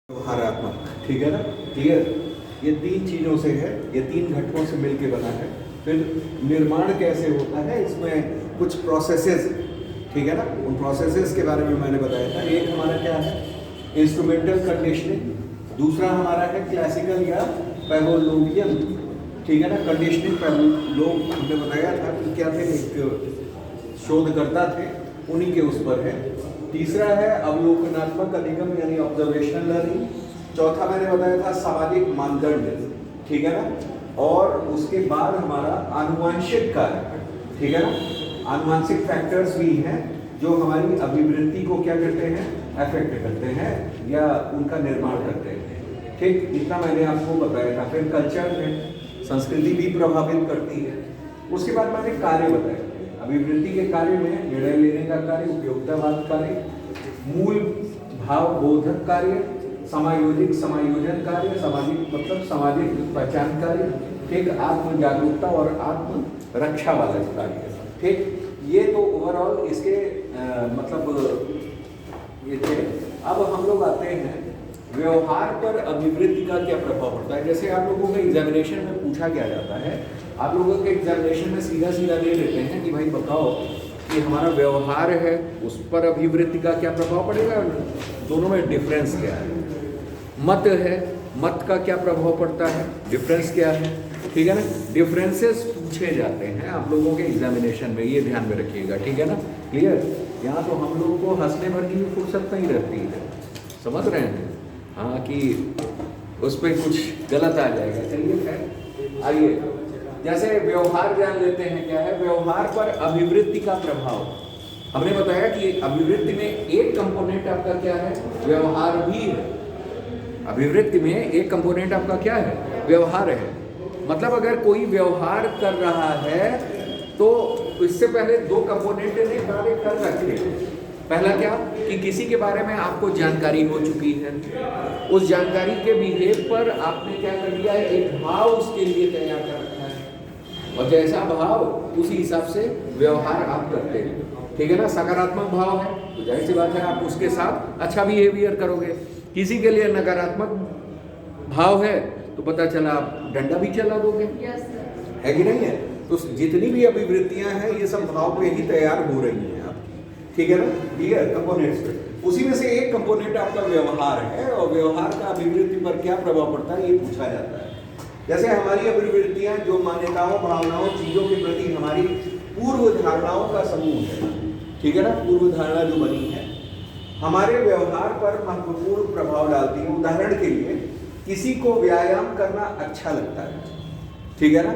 व्यवहारात्मक, ठीक है ना, क्लियर। ये तीन चीज़ों से है, ये तीन घटकों से मिलके बना है। फिर निर्माण कैसे होता है, इसमें कुछ प्रोसेसेस, ठीक है ना, उन प्रोसेसेस के बारे में मैंने बताया था। एक हमारा क्या है, इंस्ट्रूमेंटल कंडीशनिंग, दूसरा हमारा है क्लासिकल या पैवलोवियन, ठीक है ना, कंडीशनिंग। पैवलोव हमने बताया था कि क्या थे, एक शोधकर्ता थे, उन्हीं के उस पर है। तीसरा है अवलोकनात्मक अधिगम यानी ऑब्जर्वेशनल लर्निंग। चौथा मैंने बताया था सामाजिक मानदंड, ठीक है ना। और उसके बाद हमारा आनुवांशिक कार्य, ठीक है ना। आनुवांशिक फैक्टर्स भी हैं जो हमारी अभिवृत्ति को क्या करते हैं, अफेक्ट करते हैं या उनका निर्माण करते हैं, ठीक। इतना मैंने आपको बताया था। फिर कल्चर है, संस्कृति भी प्रभावित करती है। उसके बाद मैंने कार्य बताया, अभिवृत्ति के कार्य में निर्णय लेने का कार्य, उपयोगितावाद कार्य, मूल भाव बोधक कार्य, समायोजिक समायोजन कार्य, सामाजिक मतलब सामाजिक पहचान कार्य, ठीक, आत्म जागरूकता और आत्म रक्षा वाला कार्य, ठीक। ये तो ओवरऑल इसके मतलब ये थे। अब हम लोग आते हैं व्यवहार पर अभिवृत्ति का क्या प्रभाव पड़ता है। जैसे आप लोगों के एग्जामिनेशन में पूछा क्या जाता है, आप लोगों के एग्जामिनेशन में सीधा सीधा ले लेते हैं कि भाई बताओ कि हमारा व्यवहार है उस पर अभिवृत्ति का क्या प्रभाव पड़ेगा, दोनों में डिफरेंस क्या है। मत है, मत का क्या प्रभाव पड़ता है, डिफरेंस क्या है, ठीक है ना। डिफरेंसेस पूछे जाते हैं आप लोगों के एग्जामिनेशन में, ये ध्यान में रखिएगा, ठीक है ना, क्लियर। यहाँ तो हम लोगों को हंसने भर की फुर्सत नहीं रहती है, समझ रहे हैं, हाँ, कि उस पर कुछ गलत आ जाएगा। चलिए खैर आइए, जैसे व्यवहार जान लेते हैं क्या है। व्यवहार पर अभिवृत्ति का प्रभाव हमने बताया कि अभिवृत्ति में एक कंपोनेंट आपका क्या है, व्यवहार भी है। अभिवृत्ति में एक कंपोनेंट आपका क्या है, व्यवहार है। मतलब अगर कोई व्यवहार कर रहा है तो इससे पहले दो कंपोनेंट ने कार्य कर रखे। पहला क्या कि किसी के बारे में आपको जानकारी हो चुकी है, उस जानकारी के बिहेव पर आपने क्या कर दिया है, एक भाव उसके लिए तैयार कर रखा है, और जैसा भाव उसी हिसाब से व्यवहार आप करते हैं, ठीक है ना। सकारात्मक भाव है तो जाहिर सी बात है आप उसके साथ अच्छा बिहेवियर करोगे। किसी के लिए नकारात्मक भाव है तो पता चला आप डंडा भी चला दोगे, है कि नहीं है। तो जितनी भी अभिवृत्तियां हैं ये सब भाव पे ही तैयार हो रही हैं आप, ठीक है ना, क्लियर, कंपोनेंट्स पे। उसी में से एक कंपोनेंट आपका व्यवहार है, और व्यवहार का अभिवृत्ति पर क्या प्रभाव पड़ता है ये पूछा जाता है। जैसे हमारी अभिवृत्तियां जो मान्यताओं, भावनाओं, चीजों के प्रति हमारी पूर्व धारणाओं का समूह है, ठीक है ना। पूर्व धारणा जो बनी है हमारे व्यवहार पर महत्वपूर्ण प्रभाव डालती है। उदाहरण के लिए किसी को व्यायाम करना अच्छा लगता है, ठीक है ना,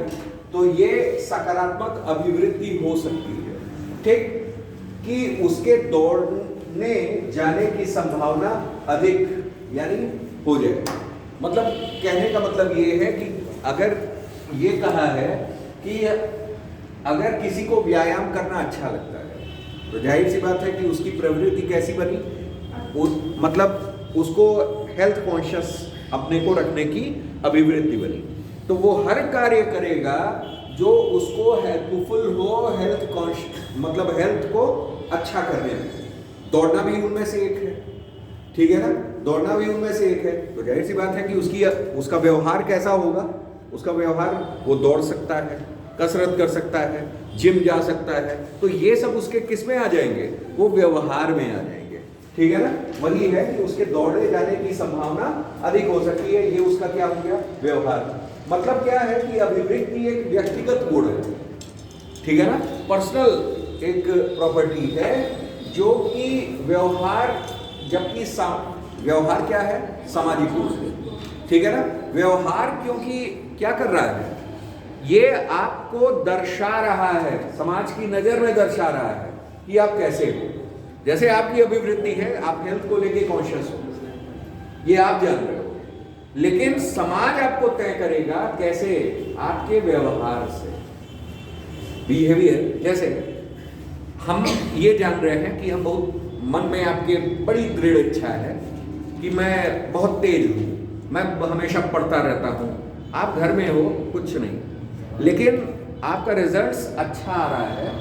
तो ये सकारात्मक अभिवृत्ति हो सकती है, ठीक, कि उसके दौड़ने जाने की संभावना अधिक यानी हो जाए। मतलब कहने का मतलब ये है कि अगर ये कहा है कि अगर किसी को व्यायाम करना अच्छा लगता है तो जाहिर सी बात है कि उसकी प्रवृत्ति कैसी बनी, मतलब उसको हेल्थ कॉन्शियस अपने को रखने की अभिवृत्ति बनी। तो वो हर कार्य करेगा जो उसको हेल्पफुल हो, हेल्थ कॉन्शियस मतलब हेल्थ को अच्छा करने में। दौड़ना भी उनमें से एक है, ठीक है ना, दौड़ना भी उनमें से एक है। तो जाहिर सी बात है कि उसका व्यवहार कैसा होगा, उसका व्यवहार वो दौड़ सकता है, कसरत कर सकता है, जिम जा सकता है, तो ये सब उसके किस में आ जाएंगे, वो व्यवहार में आ जाएंगे, ठीक है ना। वही है कि उसके दौड़ने जाने की संभावना अधिक हो सकती है, ये उसका क्या हो गया, व्यवहार। मतलब क्या है कि अभिवृत्ति एक व्यक्तिगत गुण है, ठीक है ना, पर्सनल एक प्रॉपर्टी है, जो कि व्यवहार, जबकि व्यवहार क्या है, सामाजिक गुण है, ठीक है ना। व्यवहार क्योंकि क्या कर रहा है, ये आपको दर्शा रहा है, समाज की नजर में दर्शा रहा है कि आप कैसे हो। जैसे आपकी अभिवृत्ति है, आप हेल्थ को लेके कॉन्शियस हो, ये आप जान रहे हो, लेकिन समाज आपको तय करेगा कैसे, आपके व्यवहार से, बिहेवियर। जैसे हम ये जान रहे हैं कि हम बहुत, मन में आपके बड़ी दृढ़ इच्छा है कि मैं बहुत तेज हूँ, मैं हमेशा पढ़ता रहता हूँ, आप घर में हो कुछ नहीं, लेकिन आपका रिजल्ट अच्छा आ रहा है,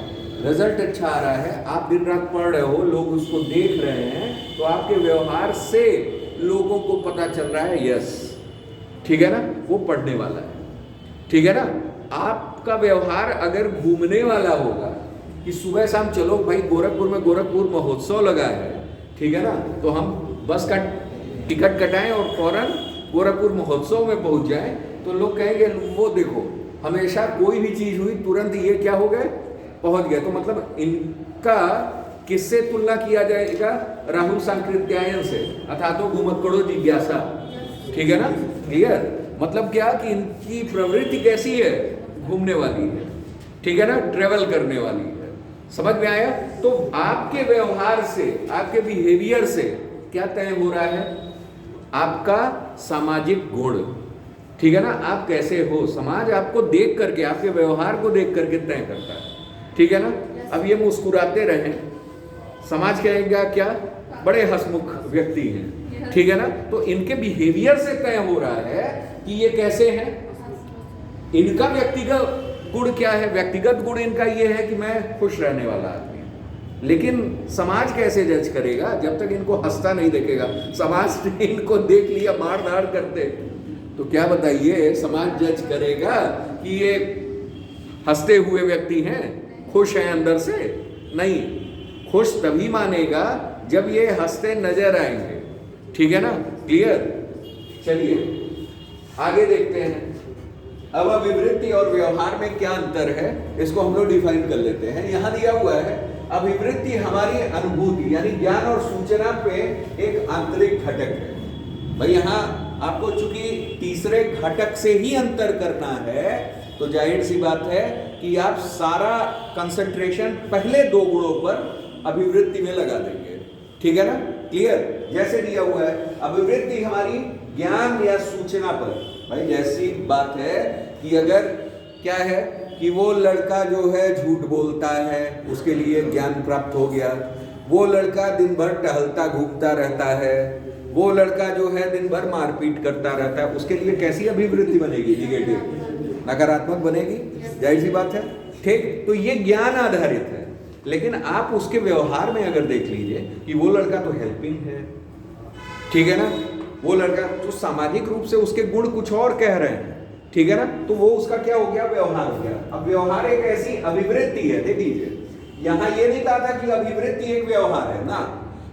रिजल्ट अच्छा आ रहा है, आप दिन रात पढ़ रहे हो, लोग उसको देख रहे हैं, तो आपके व्यवहार से लोगों को पता चल रहा है, यस, ठीक है ना, वो पढ़ने वाला है, ठीक है ना। आपका व्यवहार अगर घूमने वाला होगा कि सुबह शाम चलो भाई गोरखपुर में गोरखपुर महोत्सव लगा है, ठीक है ना, तो हम बस का टिकट कटाएं और फौरन गोरखपुर महोत्सव में पहुंच जाएं, तो लोग कहेंगे वो देखो, हमेशा कोई भी चीज हुई तुरंत ये क्या हो गए, पहुंच गए। तो मतलब इनका किससे तुलना किया जाएगा, राहुल सांकृत्यायन से, अर्थात तो घुमक्कड़ों जिज्ञासा, ठीक है ना, क्लियर। मतलब क्या कि इनकी प्रवृत्ति कैसी है, घूमने वाली है, ठीक है ना, ट्रेवल करने वाली है। समझ में आया। तो आपके व्यवहार से, आपके बिहेवियर से क्या तय हो रहा है, आपका सामाजिक गुण, ठीक है ना, आप कैसे हो, समाज आपको देख करके, आपके व्यवहार को देख करके तय करता है, ठीक है ना। अब ये मुस्कुराते रहें, समाज कहेगा क्या, बड़े हंसमुख व्यक्ति हैं, ठीक है ना। तो इनके बिहेवियर से तय हो रहा है कि ये कैसे हैं। इनका व्यक्तिगत गुण क्या है, व्यक्तिगत गुण इनका ये है कि मैं खुश रहने वाला आदमी हूं। लेकिन समाज कैसे जज करेगा, जब तक इनको हंसता नहीं देखेगा। समाज ने इनको देख लिया मार धाड़ करते, तो क्या बताइए समाज जज करेगा कि ये हंसते हुए व्यक्ति हैं, खुश हैं अंदर से? नहीं, खुश तभी मानेगा जब ये हंसते नजर आएंगे, ठीक है ना, क्लियर। चलिए आगे देखते हैं। अब अभिवृत्ति और व्यवहार में क्या अंतर है, इसको हम लोग डिफाइन कर लेते हैं। यहां दिया हुआ है, अभिवृत्ति हमारी अनुभूति यानी ज्ञान और सूचना पे एक आंतरिक घटक है। भाई यहाँ आपको चूंकि तीसरे घटक से ही अंतर करना है, तो जाहिर सी बात है कि आप सारा कंसंट्रेशन पहले दो गुणों पर अभिवृत्ति में लगा देंगे, ठीक है ना, क्लियर। जैसे दिया हुआ है, अभिवृत्ति हमारी ज्ञान या सूचना पर। भाई जैसी बात है कि अगर क्या है कि वो लड़का जो है झूठ बोलता है, उसके लिए ज्ञान प्राप्त हो गया। वो लड़का दिन भर टहलता घूमता रहता है, वो लड़का जो है दिन भर मारपीट करता रहता है, उसके लिए कैसी अभिवृत्ति बनेगी, निगेटिव, नकारात्मक बनेगी, जाहिर सी बात है, ठीक। तो ये ज्ञान आधारित है। लेकिन आप उसके व्यवहार में अगर देख लीजिए कि वो लड़का तो हेल्पिंग है, ठीक है ना, वो लड़का तो सामाजिक रूप से उसके गुण कुछ और कह रहे हैं, ठीक है ना, तो वो उसका क्या हो गया, व्यवहार हो गया। अब व्यवहार एक ऐसी अभिवृत्ति है, देख लीजिए यहां ये नहीं कहा था कि अभिवृत्ति एक व्यवहार है ना,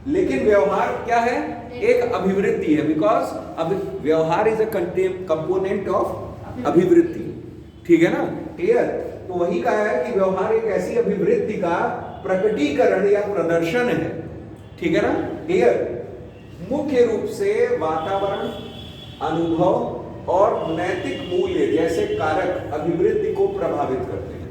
लेकिन व्यवहार क्या है, एक अभिवृत्ति है, बिकॉज व्यवहार इज अ कंपोनेंट ऑफ अभिवृत्ति, ठीक है ना, क्लियर। तो वही कहा है कि व्यवहार एक ऐसी अभिवृत्ति का प्रकटीकरण या प्रदर्शन है, ठीक है ना, क्लियर। मुख्य रूप से वातावरण, अनुभव और नैतिक मूल्य जैसे कारक अभिवृत्ति को प्रभावित करते हैं,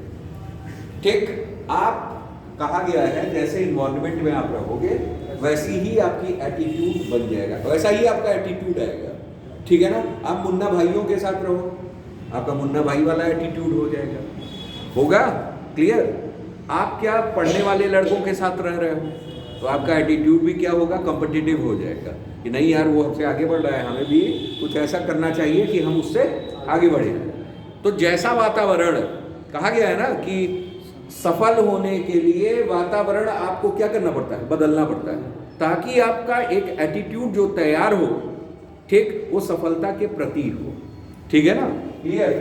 ठीक। आप कहा गया है जैसे इन्वायरमेंट में आप रहोगे वैसी ही आपकी एटीट्यूड बन जाएगा, वैसा ही आपका एटीट्यूड आएगा, ठीक है ना। आप मुन्ना भाइयों के साथ रहो, आपका मुन्ना भाई वाला एटीट्यूड हो जाएगा, होगा, क्लियर। आप क्या पढ़ने वाले लड़कों के साथ रह रहे हो, तो आपका एटीट्यूड भी क्या होगा, कॉम्पिटिटिव हो जाएगा कि नहीं यार वो हमसे आगे बढ़ रहा है, हमें भी कुछ ऐसा करना चाहिए कि हम उससे आगे बढ़े। तो जैसा वातावरण कहा गया है ना कि सफल होने के लिए वातावरण आपको क्या करना पड़ता है, बदलना पड़ता है, ताकि आपका एक एटीट्यूड जो तैयार हो, ठीक, वो सफलता के प्रति हो, ठीक है ना, क्लियर।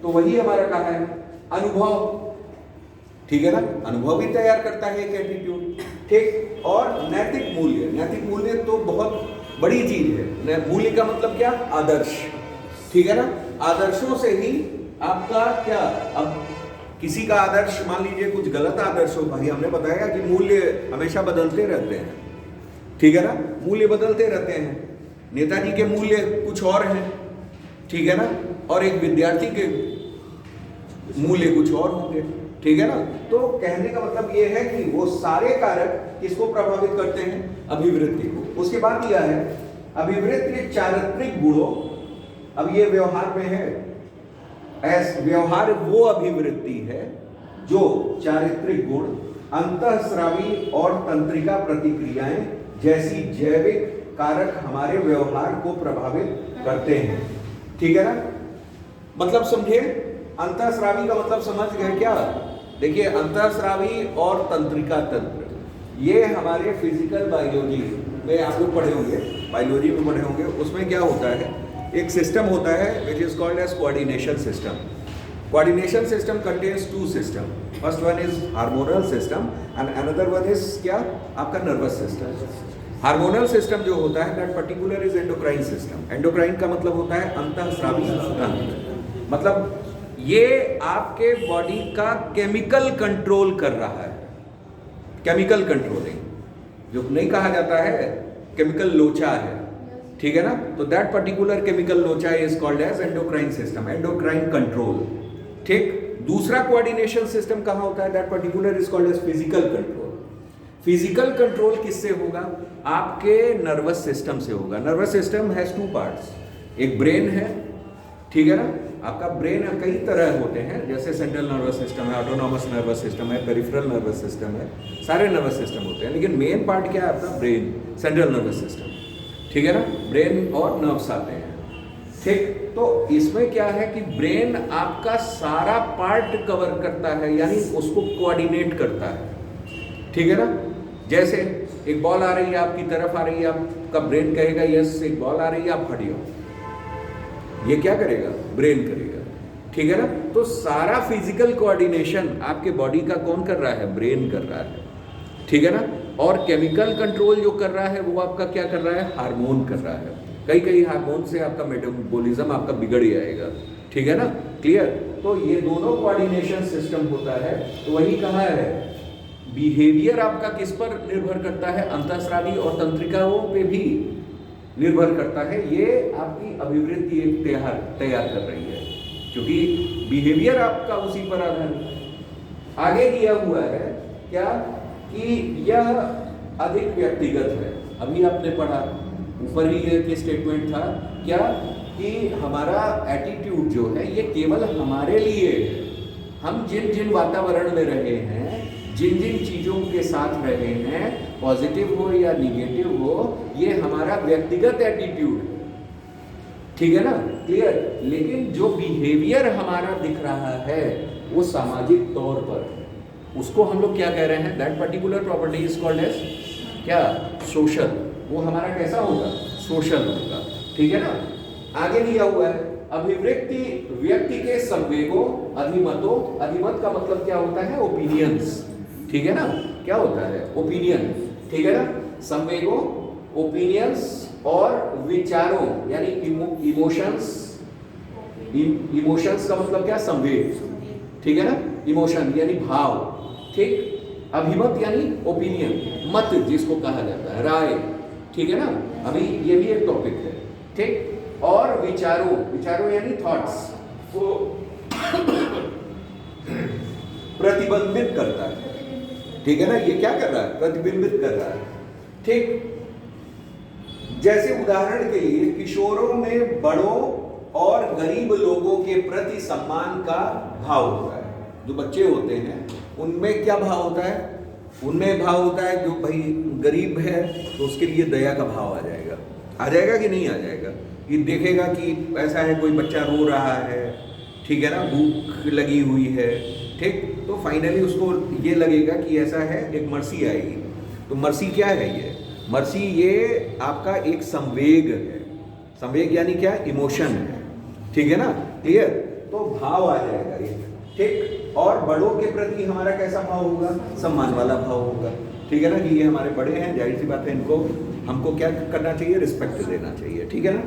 तो वही हमारा कहा है अनुभव, ठीक है ना, अनुभव भी तैयार करता है एक एटीट्यूड, ठीक। और नैतिक मूल्य, नैतिक मूल्य तो बहुत बड़ी चीज है। मूल्य का मतलब क्या, आदर्श, ठीक है ना। आदर्शों से ही आपका क्या, अब किसी का आदर्श मान लीजिए कुछ गलत आदर्श हो, भाई हमने बताया कि मूल्य हमेशा बदलते रहते हैं, ठीक है ना, मूल्य बदलते रहते हैं। नेताजी के मूल्य कुछ और हैं, ठीक है ना, और एक विद्यार्थी के मूल्य कुछ और होंगे, ठीक है ना। तो कहने का मतलब ये है कि वो सारे कारक किसको प्रभावित करते हैं, अभिवृत्ति को। उसके बाद दिया है अभिवृत्ति चारित्रिक गुणों। अब ये व्यवहार में है, व्यवहार वो अभिवृत्ति है जो चारित्रिक गुण, अंतःस्रावी और तंत्रिका प्रतिक्रियाएं जैसी जैविक कारक हमारे व्यवहार को प्रभावित करते हैं, ठीक है ना। मतलब समझे, अंतःस्रावी का मतलब समझ गए क्या। देखिए अंतःस्रावी और तंत्रिका तंत्र, ये हमारे फिजिकल बायोलॉजी में आप लोग पढ़े होंगे बायोलॉजी में पढ़े होंगे, उसमें क्या होता है, एक सिस्टम होता है which is called as coordination system. Coordination system contains two system. First one is hormonal system and another one is क्या, आपका नर्वस सिस्टम. हार्मोनल सिस्टम जो होता है that particular is endocrine system. Endocrine का मतलब होता है अंतःस्रावी तंत्र. मतलब ये आपके बॉडी का केमिकल कंट्रोल कर रहा है. केमिकल कंट्रोलिंग, जो नहीं कहा जाता है केमिकल लोचा है, ठीक है ना. तो दैट पर्टिकुलर केमिकल लोचा is called as endocrine system, endocrine control. ठीक. दूसरा कोऑर्डिनेशन सिस्टम कहाँ होता है, that particular is called as physical control. Physical control किससे होगा, आपके नर्वस सिस्टम से होगा. Nervous system has two parts. एक ब्रेन है, ठीक है ना. आपका ब्रेन कई तरह होते हैं, जैसे सेंट्रल नर्वस सिस्टम है, ऑटोनॉमस नर्वस सिस्टम है, पेरिफेरल नर्वस सिस्टम है, सारे नर्वस सिस्टम होते हैं. लेकिन मेन पार्ट क्या है आपका, ब्रेन, सेंट्रल नर्वस सिस्टम, ठीक है ना. ब्रेन और नर्व्स आते हैं, ठीक. तो इसमें क्या है कि ब्रेन आपका सारा पार्ट कवर करता है, यानी उसको कोऑर्डिनेट करता है, ठीक है ना. जैसे एक बॉल आ रही है आपकी तरफ आ रही है, आपका ब्रेन कहेगा यस एक बॉल आ रही है, आप हट जाओ. ये क्या करेगा, ब्रेन करेगा, ठीक है ना. तो सारा फिजिकल कोऑर्डिनेशन आपके बॉडी का कौन कर रहा है, ब्रेन कर रहा है, ठीक है ना. और केमिकल कंट्रोल जो कर रहा है वो आपका क्या कर रहा है, हार्मोन कर रहा है. कई कई हार्मोन से आपका मेटाबॉलिज्म आपका बिगड़ जाएगा, ठीक है ना. क्लियर. तो ये दोनों कोऑर्डिनेशन सिस्टम होता है. तो वही कहा है, बिहेवियर आपका किस पर निर्भर करता है, अंतःस्रावी और तंत्रिकाओं पे भी निर्भर करता है. ये आपकी अभिवृत्ति एक तैयार कर रही है, क्योंकि बिहेवियर आपका उसी पर आधारित. आगे दिया हुआ है क्या कि यह अधिक व्यक्तिगत है. अभी आपने पढ़ा ऊपर ही ये स्टेटमेंट था क्या कि हमारा एटीट्यूड जो है ये केवल हमारे लिए है. हम जिन जिन वातावरण में रहे हैं, जिन जिन चीज़ों के साथ रहे हैं, पॉजिटिव हो या निगेटिव हो, ये हमारा व्यक्तिगत एटीट्यूड, ठीक है ना. क्लियर. लेकिन जो बिहेवियर हमारा दिख रहा है वो सामाजिक तौर पर, उसको हम लोग क्या कह रहे हैं, that particular property is called as क्या, सोशल. वो हमारा कैसा होगा, सोशल होगा, ठीक है ना. आगे दिया हुआ है, अभिव्यक्ति व्यक्ति के संवेगों, अधिमतों. अधिमत का मतलब क्या होता है, ओपिनियंस, ठीक है ना. क्या होता है, ओपिनियन, ठीक है ना. संवेगों, ओपिनियंस और विचारों यानी इमोशंस. इमोशंस का मतलब क्या, संवेग, ठीक है ना. इमोशन यानी भाव, ठीक. अभिमत यानी ओपिनियन, मत जिसको कहा जाता है, राय, ठीक है ना. अभी ये भी एक टॉपिक है, ठीक. और विचारों, विचारों यानी थॉट्स को प्रतिबिंबित करता है, ठीक है ना. ये क्या कर रहा है, प्रतिबिंबित कर रहा है, ठीक. जैसे उदाहरण के लिए किशोरों में बड़ों और गरीब लोगों के प्रति सम्मान का भाव होता है. जो बच्चे होते हैं उनमें क्या भाव होता है, उनमें भाव होता है जो भाई गरीब है तो उसके लिए दया का भाव आ जाएगा. आ जाएगा कि नहीं आ जाएगा. ये देखेगा कि ऐसा है कोई बच्चा रो रहा है, ठीक है ना, भूख लगी हुई है, ठीक. तो फाइनली उसको ये लगेगा कि ऐसा है, एक मर्सी आएगी. तो मर्सी क्या है, ये मर्सी ये आपका एक संवेग है. संवेग यानी क्या, इमोशन है, ठीक है ना. क्लियर. तो भाव आ जाएगा ये, ठीक. और बड़ों के प्रति हमारा कैसा भाव होगा, सम्मान वाला भाव होगा, ठीक है ना. कि ये हमारे बड़े हैं, जाहिर सी बात है, इनको हमको क्या करना चाहिए, रिस्पेक्ट देना चाहिए, ठीक है ना.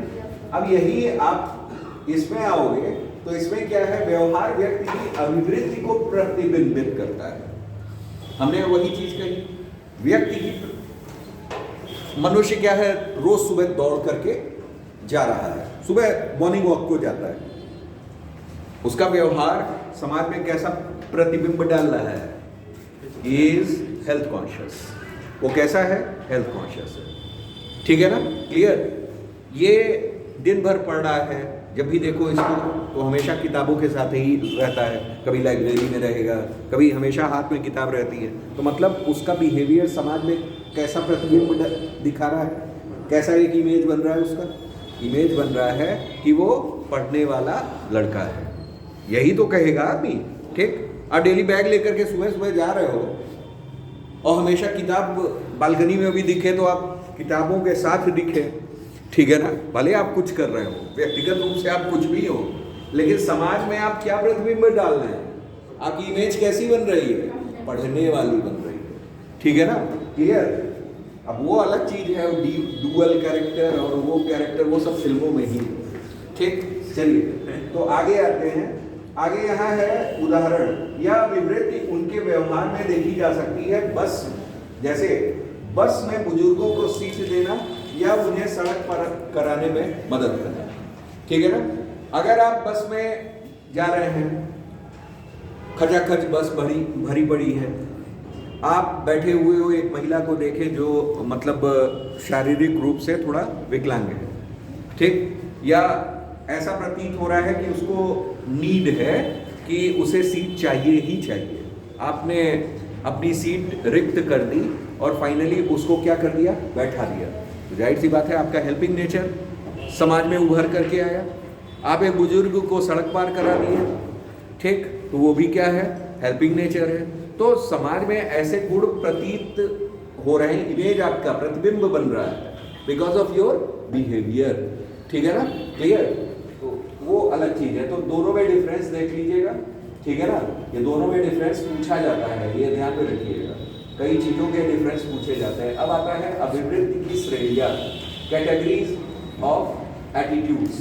अब यही आप इसमें आओगे तो इसमें क्या है, व्यवहार व्यक्ति की अभिवृत्ति को प्रतिबिंबित करता है. हमने वही चीज कही, व्यक्ति की, मनुष्य क्या है, रोज सुबह दौड़ करके जा रहा है, सुबह मॉर्निंग वॉक को जाता है. उसका व्यवहार समाज में कैसा प्रतिबिंब डाल रहा है, इज हेल्थ कॉन्शियस. वो कैसा है, हेल्थ कॉन्शियस है, ठीक है ना. क्लियर. ये दिन भर पढ़ रहा है, जब भी देखो इसको तो हमेशा किताबों के साथ ही रहता है. कभी लाइब्रेरी में रहेगा, कभी हमेशा हाथ में किताब रहती है. तो मतलब उसका बिहेवियर समाज में कैसा प्रतिबिंब दिखा रहा है, कैसा एक इमेज बन रहा है. उसका इमेज बन रहा है कि वो पढ़ने वाला लड़का है. यही तो कहेगा आदमी, ठीक. और डेली बैग लेकर के सुबह सुबह जा रहे हो और हमेशा किताब बालकनी में भी दिखे तो आप किताबों के साथ दिखे, ठीक है ना, भले आप कुछ कर रहे हो, व्यक्तिगत रूप से आप कुछ भी हो, लेकिन समाज में आप क्या प्रतिबिंब डाल रहे हैं, आपकी इमेज कैसी बन रही है, पढ़ने वाली बन रही है, ठीक है ना, क्लियर। अब वो अलग चीज है, डुअल कैरेक्टर और वो कैरेक्टर वो सब फिल्मों में ही, ठीक। चलिए तो आगे आते हैं। आगे यहाँ है उदाहरण, यह विवृत्ति उनके व्यवहार में देखी जा सकती है। बस जैसे बस में बुजुर्गों को सीट देना या उन्हें सड़क पार कराने में मदद करना, ठीक है ना। अगर आप बस में जा रहे हैं, खचाखच बस भरी पड़ी है, आप बैठे हुए हो, एक महिला को देखें जो मतलब शारीरिक रूप से थोड़ा विकलांग है, ठीक, या ऐसा प्रतीत हो रहा है कि उसको नीड है कि उसे सीट चाहिए ही चाहिए, आपने अपनी सीट रिक्त कर दी और फाइनली उसको क्या कर दिया, बैठा दिया, तो जाहिर सी बात है आपका हेल्पिंग नेचर समाज में उभर करके आया। आप एक बुजुर्ग को सड़क पार करा दिए, ठीक, तो वो भी क्या है, हेल्पिंग नेचर है। तो समाज में ऐसे गुण प्रतीत हो रहे हैं, इमेज आपका प्रतिबिंब बन रहा है बिकॉज ऑफ योर बिहेवियर, ठीक है ना, क्लियर। तो वो अलग चीज है। तो दोनों में डिफरेंस देख लीजिएगा, ठीक है ना, ये दोनों में डिफरेंस पूछा जाता है, ये ध्यान में रखिएगा, कई चीजों के डिफरेंस पूछे जाते हैं। अब आता है अभिवृत्ति की श्रेणियां, कैटेगरीज ऑफ एटीट्यूड्स।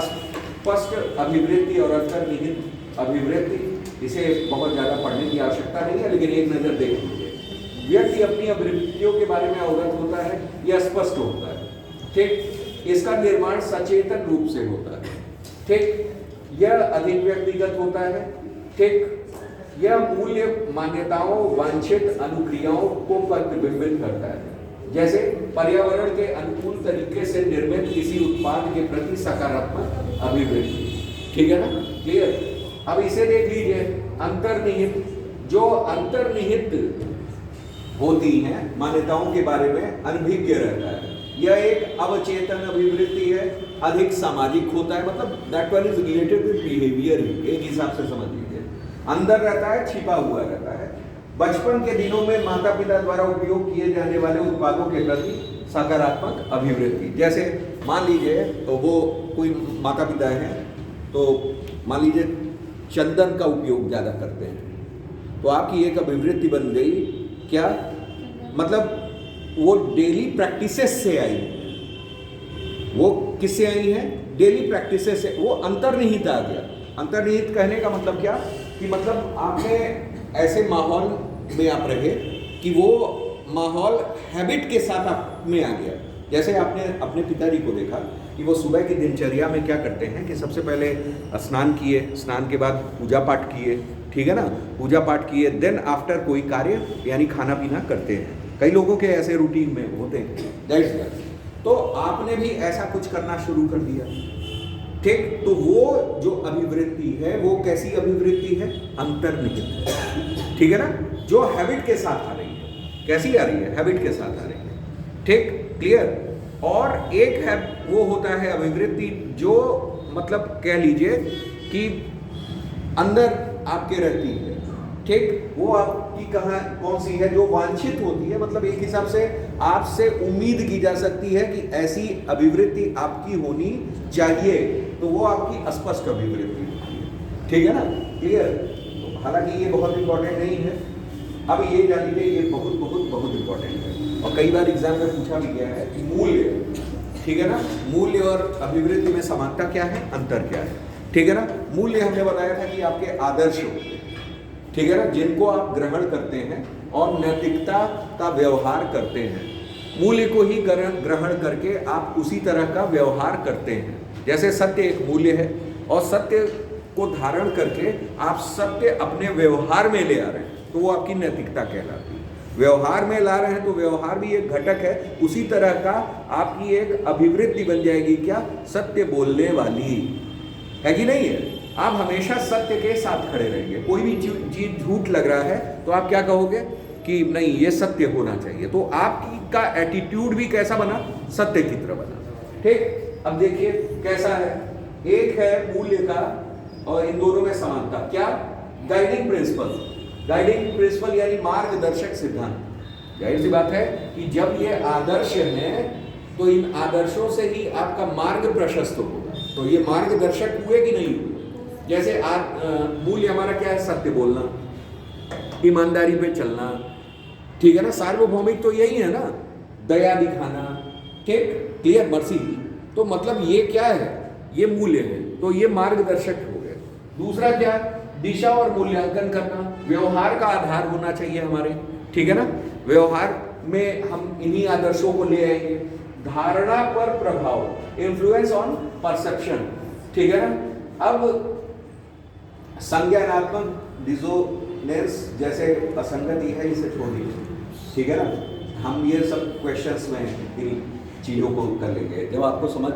स्पष्ट अभिवृत्ति और अंतर्निहित अभिवृत्ति, इसे बहुत ज्यादा पढ़ने की आवश्यकता नहीं है, लेकिन एक नजर देख लीजिए। व्यक्ति अपनी अभिवृत्तियों के बारे में अवगत होता है, यह स्पष्ट होता है, ठीक, इसका निर्माण सचेतन रूप से होता है, ठीक, यह अधिक व्यक्तिगत होता है, ठीक, यह मूल्य मान्यताओं वांछित अनुक्रियाओं को प्रतिबिंबित करता है, जैसे पर्यावरण के अनुकूल तरीके से निर्मित किसी उत्पाद के प्रति सकारात्मक अभिवृत्ति, ठीक है ना, क्लियर। अब इसे देख लीजिए, अंतर्निहित, जो अंतर्निहित होती हैं मान्यताओं के बारे में अनभिज्ञ रहता है, यह एक अवचेतन अभिवृत्ति है, अधिक सामाजिक होता है, मतलब that one is related with behaviour ही, एक हिसाब से समझ लीजिए। अंदर रहता है, छिपा हुआ रहता है। बचपन के दिनों में माता पिता द्वारा उपयोग किए जाने वाले उत्पादों के प्रति सकारात्मक अभिवृत्ति, जैसे मान लीजिए तो वो कोई माता पिता है, तो मान लीजिए चंदन का उपयोग ज़्यादा करते हैं, तो आपकी एक अभिवृत्ति बन गई, क्या मतलब वो डेली प्रैक्टिसेस से आई है। वो किससे आई है, डेली प्रैक्टिसेस से, वो अंतर्निहित आ गया। अंतर्निहित कहने का मतलब क्या, कि मतलब आपने ऐसे माहौल में आप रहे कि वो माहौल हैबिट के साथ आप में आ गया। जैसे आपने अपने पिताजी को देखा कि वो सुबह की दिनचर्या में क्या करते हैं कि सबसे पहले स्नान किए, स्नान के बाद पूजा पाठ किए, ठीक है ना, पूजा पाठ किए, देन आफ्टर कोई कार्य यानी खाना पीना करते हैं। कई लोगों के ऐसे रूटीन में होते हैं, दैट्स दैट। तो आपने भी ऐसा कुछ करना शुरू कर दिया, ठीक, तो वो जो अभिवृत्ति है वो कैसी अभिवृत्ति है, अंतर्निहित, ठीक है ना, जो हैबिट के साथ आ रही है। कैसी आ रही है, हैबिट के साथ आ रही है, ठीक, क्लियर। और एक है वो होता है अभिवृत्ति जो मतलब कह लीजिए कि अंदर आपके रहती है, ठीक, वो आपकी कौन सी है, जो वांछित होती है, मतलब एक हिसाब से आपसे उम्मीद की जा सकती है कि ऐसी अभिवृत्ति आपकी होनी चाहिए, तो वो आपकी अस्पष्ट अभिवृत्ति होती है, ठीक है ना, क्लियर। तो हालांकि ये बहुत इंपॉर्टेंट नहीं है, अब ये जान लीजिए ये बहुत बहुत बहुत इंपॉर्टेंट है, और कई बार एग्जाम में पूछा भी गया है कि मूल्य, ठीक है ना, मूल्य और अभिवृत्ति में समानता क्या है, अंतर क्या है, ठीक है ना। मूल्य हमने बताया था कि आपके आदर्श होते हैं, ठीक है ना, जिनको आप ग्रहण करते हैं और नैतिकता का व्यवहार करते हैं। मूल्य को ही ग्रहण करके आप उसी तरह का व्यवहार करते हैं। जैसे सत्य एक मूल्य है, और सत्य को धारण करके आप सत्य अपने व्यवहार में ले आ रहे हैं, तो वो आपकी नैतिकता कहलाती है। व्यवहार में ला रहे हैं तो व्यवहार भी एक घटक है, उसी तरह का आपकी एक अभिवृत्ति बन जाएगी, क्या, सत्य बोलने वाली, है कि नहीं है। आप हमेशा सत्य के साथ खड़े रहेंगे। कोई भी चीज झूठ लग रहा है तो आप क्या कहोगे कि नहीं ये सत्य होना चाहिए, तो आपकी का एटीट्यूड भी कैसा बना, सत्य की तरह बना, ठीक। अब देखिए कैसा है, एक है मूल्य का और इन दोनों में समानता, क्या, गाइडिंग प्रिंसिपल। गाइडिंग प्रिंसिपल यानी मार्गदर्शक सिद्धांत। जाहिर सी बात है कि जब ये आदर्श है तो इन आदर्शों से ही आपका मार्ग प्रशस्त होगा। तो ये मार्गदर्शक हुए कि नहीं हुए? जैसे मूल्य हमारा क्या है? सत्य बोलना, ईमानदारी पे चलना, ठीक है ना। सार्वभौमिक तो यही है ना, दया दिखाना, ठीक, क्लियर, मर्सी। तो मतलब ये क्या है? ये मूल्य है, तो ये मार्गदर्शक हो गए। दूसरा क्या? दिशा और मूल्यांकन करना, व्यवहार का आधार होना चाहिए हमारे, ठीक है ना। व्यवहार में हम इन्हीं आदर्शों को ले आएंगे। धारणा पर प्रभाव, इन्फ्लुएंस ऑन परसेप्शन, ठीक है ना। अब संज्ञानात्मक डिसोनेंस जैसे असंगति है, इसे छोड़ दीजिए, ठीक है ना। हम ये सब क्वेश्चंस में इन चीज़ों को कर लेंगे जब आपको समझ,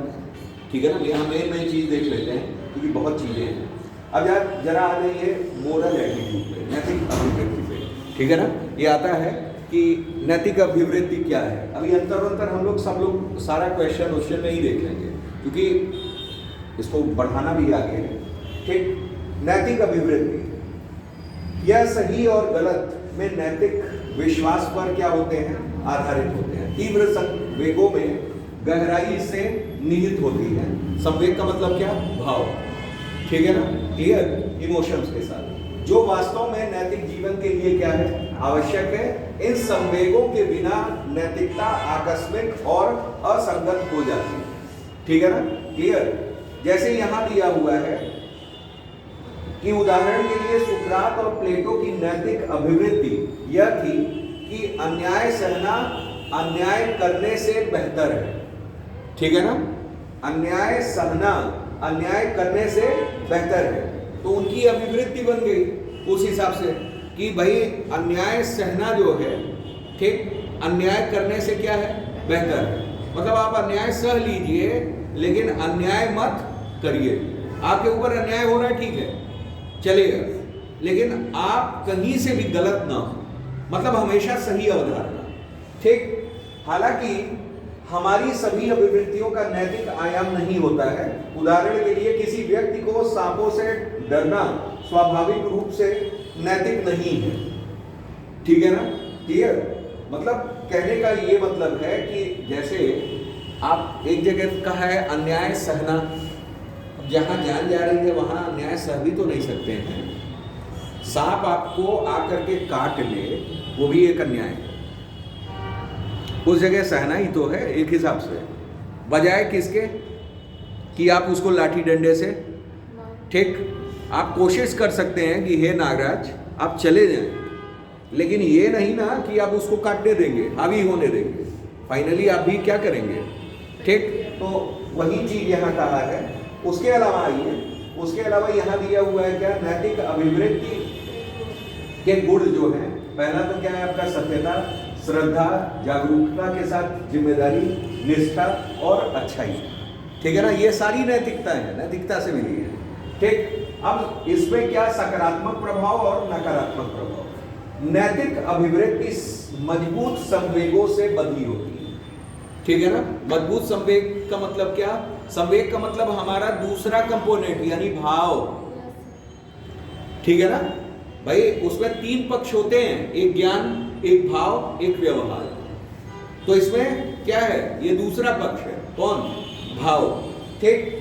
ठीक है ना। यहाँ मेन चीज़ देख लेते हैं क्योंकि बहुत चीज़ें हैं। अब जरा आ जाइए मोरल एटीट्यूड पे, नैतिक अभिवृत्ति पे, ठीक है ना। ये आता है कि नैतिक अभिवृत्ति क्या है। अभी अंतर हम लोग सब लोग सारा क्वेश्चन में ही देख लेंगे क्योंकि इसको बढ़ाना भी आगे है, ठीक। नैतिक अभिवृत्ति, यह सही और गलत में नैतिक विश्वास पर क्या होते हैं? आधारित होते हैं। तीव्र संवेगों में गहराई से निहित होती है। संवेग का मतलब क्या? भाव, ठीक है ना, क्लियर, इमोशंस के साथ, जो वास्तव में नैतिक जीवन के लिए क्या है? आवश्यक है। इन संवेगों के बिना नैतिकता आकस्मिक और असंगत हो जाती है, ठीक है ना, क्लियर। जैसे यहां दिया हुआ है कि उदाहरण के लिए सुकरात और प्लेटो की नैतिक अभिवृत्ति यह थी कि अन्याय सहना अन्याय करने से बेहतर है, ठीक है ना। अन्याय सहना अन्याय करने से बेहतर है, तो उनकी अभिवृत्ति बन गई उस हिसाब से कि भाई अन्याय सहना जो है, ठीक, अन्याय करने से क्या है? बेहतर है। मतलब आप अन्याय सह लीजिए लेकिन अन्याय मत करिए। आपके ऊपर अन्याय हो रहा है, ठीक है, चलेगा, लेकिन आप कहीं से भी गलत ना हो, मतलब हमेशा सही अवधारणा, ठीक। हालांकि हमारी सभी अभिवृत्तियों का नैतिक आयाम नहीं होता है। उदाहरण के लिए किसी व्यक्ति को सांपों से डरना स्वाभाविक रूप से नैतिक नहीं है, ठीक है ना, क्लियर। मतलब कहने का ये मतलब है कि जैसे आप एक जगह का है अन्याय सहना, जहां जान जा रही है वहां अन्याय सह भी तो नहीं सकते हैं। सांप आपको आकर के काट ले, वो भी एक अन्याय है, उस जगह सहना ही तो है एक हिसाब से, बजाय किसके कि आप उसको लाठी डंडे से, ठीक। आप कोशिश कर सकते हैं कि हे नागराज आप चले जाएं, लेकिन ये नहीं ना कि आप उसको काटने देंगे, हावी होने देंगे, फाइनली आप भी क्या करेंगे, ठीक। तो वही चीज यहाँ कहा है। उसके अलावा आइए, उसके अलावा यहाँ दिया हुआ है क्या? नैतिक अभिवृत्ति के गुण जो है, पहला तो क्या है आपका? सत्यता, श्रद्धा, जागरूकता के साथ जिम्मेदारी, निष्ठा और अच्छाई, ठीक है ना। ये सारी नैतिकता है, नैतिकता से मिली है, ठीक। अब इसमें क्या? सकारात्मक प्रभाव और नकारात्मक प्रभाव। नैतिक अभिवृत्ति मजबूत संवेगों से बंधी होती है, ठीक है ना। मजबूत संवेग का मतलब क्या? संवेग का मतलब हमारा दूसरा कंपोनेंट यानी भाव, ठीक है ना भाई। उसमें तीन पक्ष होते हैं, एक ज्ञान, एक भाव, एक व्यवहार। तो इसमें क्या है? ये दूसरा पक्ष है, कौन? भाव, ठीक।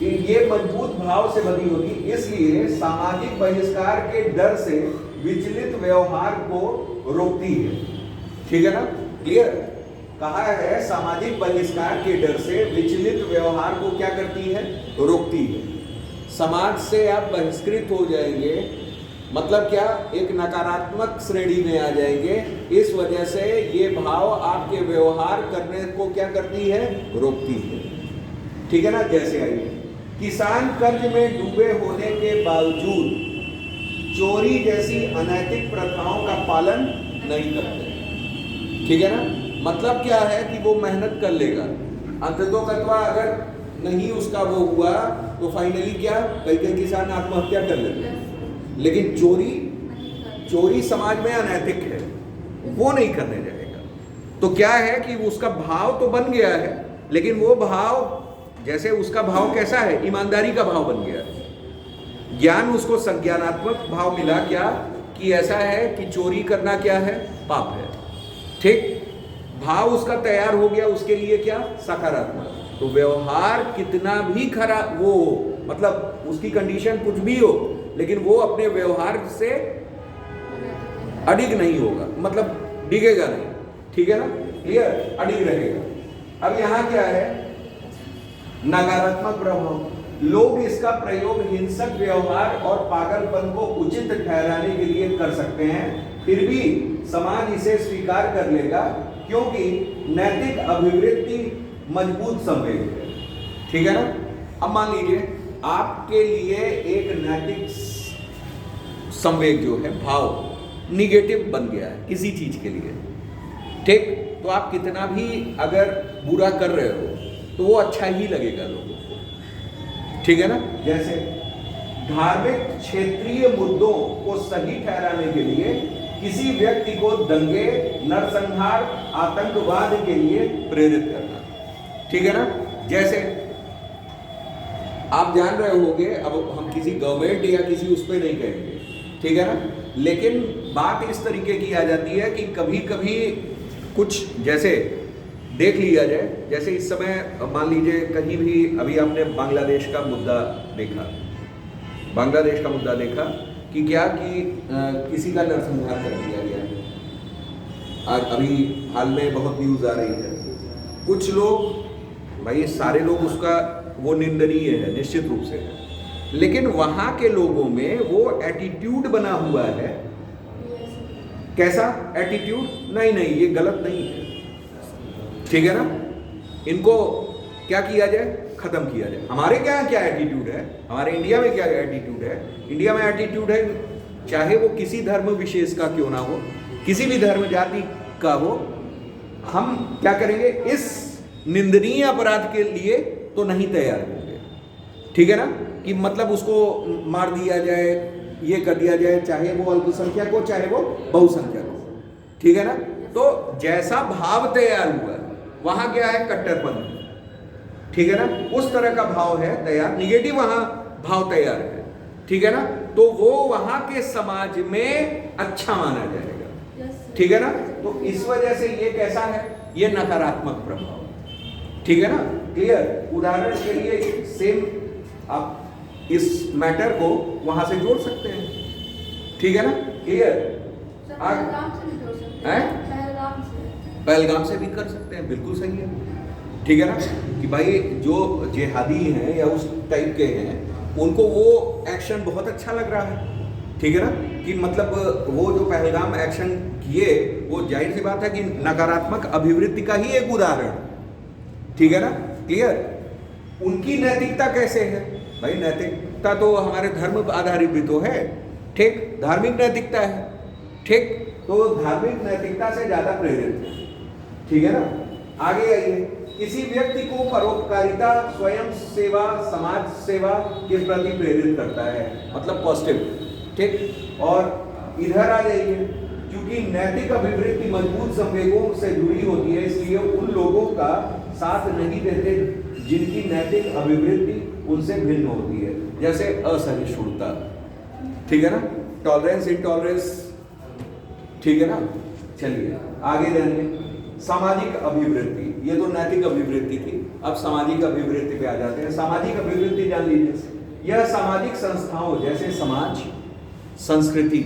ये मजबूत भाव से बनी होगी, इसलिए सामाजिक बहिष्कार के डर से विचलित व्यवहार को रोकती है, ठीक है ना, क्लियर। कहा है सामाजिक बहिष्कार के डर से विचलित व्यवहार को क्या करती है? रोकती है। समाज से आप बहिष्कृत हो जाएंगे, मतलब क्या? एक नकारात्मक श्रेणी में आ जाएंगे। इस वजह से ये भाव आपके व्यवहार करने को क्या करती है? रोकती है, ठीक है ना। जैसे आइए, किसान कर्ज में डूबे होने के बावजूद चोरी जैसी अनैतिक प्रथाओं का पालन नहीं करते, ठीक है ना। मतलब क्या है कि वो मेहनत कर लेगा, अंततोगत्वा अगर नहीं उसका वो हुआ तो फाइनली क्या? कई किसान आत्महत्या कर लेते हैं। लेकिन चोरी समाज में अनैतिक है, वो नहीं करने जाएगा। तो क्या है कि उसका भाव तो बन गया है, लेकिन वो भाव, जैसे उसका भाव कैसा है? ईमानदारी का भाव बन गया है। ज्ञान उसको संज्ञानात्मक भाव मिला क्या? कि ऐसा है कि चोरी करना क्या है? पाप है, ठीक। भाव उसका तैयार हो गया, उसके लिए क्या सकारात्मक। तो व्यवहार कितना भी खराब वो हो, मतलब उसकी कंडीशन कुछ भी हो, लेकिन वो अपने व्यवहार से अडिग नहीं होगा, मतलब डिगेगा नहीं, ठीक है ना, क्लियर, अडिग रहेगा। अब यहां क्या है, नकारात्मक प्रभाव। लोग इसका प्रयोग हिंसक व्यवहार और पागलपन को उचित ठहराने के लिए कर सकते हैं, फिर भी समाज इसे स्वीकार कर लेगा क्योंकि नैतिक अभिवृत्ति मजबूत संवेग है, ठीक है ना। अब मान लीजिए आपके लिए एक नैतिक संवेग जो है, भाव निगेटिव बन गया है किसी चीज के लिए, ठीक, तो आप कितना भी अगर बुरा कर रहे हो तो वो अच्छा ही लगेगा लोगों को, ठीक है ना। जैसे धार्मिक क्षेत्रीय मुद्दों को सही ठहराने के लिए किसी व्यक्ति को दंगे, नरसंहार, आतंकवाद के लिए प्रेरित करना, ठीक है ना। जैसे आप जान रहे होंगे, अब हम किसी गवर्नमेंट या किसी उस पर नहीं कहेंगे, ठीक है ना, लेकिन बात इस तरीके की आ जाती है कि कभी कभी कुछ, जैसे देख लिया जाए, जैसे इस समय मान लीजिए कहीं भी, अभी आपने बांग्लादेश का मुद्दा देखा, बांग्लादेश का मुद्दा देखा कि क्या कि किसी का नरसंहार कर दिया गया है। आज अभी हाल में बहुत न्यूज़ आ रही है, कुछ लोग, भाई सारे लोग उसका वो निंदनीय है निश्चित रूप से, लेकिन वहाँ के लोगों में वो एटीट्यूड बना हुआ है। कैसा एटीट्यूड? नहीं नहीं, ये गलत नहीं है, ठीक है ना, इनको क्या किया जाए, खत्म किया जाए। हमारे क्या एटीट्यूड है, हमारे इंडिया में क्या एटीट्यूड है, इंडिया में एटीट्यूड है, चाहे वो किसी धर्म विशेष का क्यों ना हो, किसी भी धर्म जाति का हो, हम क्या करेंगे, इस निंदनीय अपराध के लिए तो नहीं तैयार होंगे, ठीक है ना, कि मतलब उसको मार दिया जाए, ये कर दिया जाए, चाहे वो अल्पसंख्यक हो चाहे वो बहुसंख्यक हो, ठीक है ना। तो जैसा भाव तैयार हुआ वहां क्या है, कट्टरपन, ठीक है ना, उस तरह का भाव है तैयार, निगेटिव वहां भाव तैयार है, ठीक है ना, तो वो वहां के समाज में अच्छा माना जाएगा, ठीक है ना। तो इस वजह से ये कैसा है, ये नकारात्मक प्रभाव, ठीक है ना, क्लियर। उदाहरण के लिए सेम आप इस मैटर को वहां से जोड़ सकते हैं, ठीक है ना, क्लियर। पहलगाम से भी कर सकते हैं, बिल्कुल सही है, ठीक है ना, कि भाई जो जिहादी हैं या उस टाइप के हैं उनको वो एक्शन बहुत अच्छा लग रहा है, ठीक है ना, कि मतलब वो जो पहलगाम एक्शन किए वो जाहिर सी बात है कि नकारात्मक अभिवृत्ति का ही एक उदाहरण, ठीक है ना, क्लियर। उनकी नैतिकता कैसे है, भाई नैतिकता तो हमारे धर्म आधारित भी तो है, ठीक, धार्मिक नैतिकता है, ठीक, तो धार्मिक नैतिकता से ज्यादा प्रेरित है, ठीक है ना। आगे आइए, किसी व्यक्ति को परोपकारिता, स्वयं सेवा, समाज सेवा के प्रति प्रेरित करता है, मतलब पॉजिटिव, ठीक। और इधर आ जाइए, क्योंकि नैतिक अभिवृत्ति मजबूत संवेगों से जुड़ी होती है, इसलिए उन लोगों का साथ नहीं देते जिनकी नैतिक अभिवृत्ति उनसे भिन्न होती है, जैसे असहिष्णुता, ठीक है ना, टॉलरेंस, इंटॉलरेंस, ठीक है ना। चलिए आगे जानिए, सामाजिक अभिवृत्ति, ये तो नैतिक अभिवृत्ति थी, अब सामाजिक अभिवृत्ति पे आ जाते हैं। सामाजिक अभिवृत्ति जान लीजिए, यह सामाजिक संस्थाओं जैसे समाज, संस्कृति,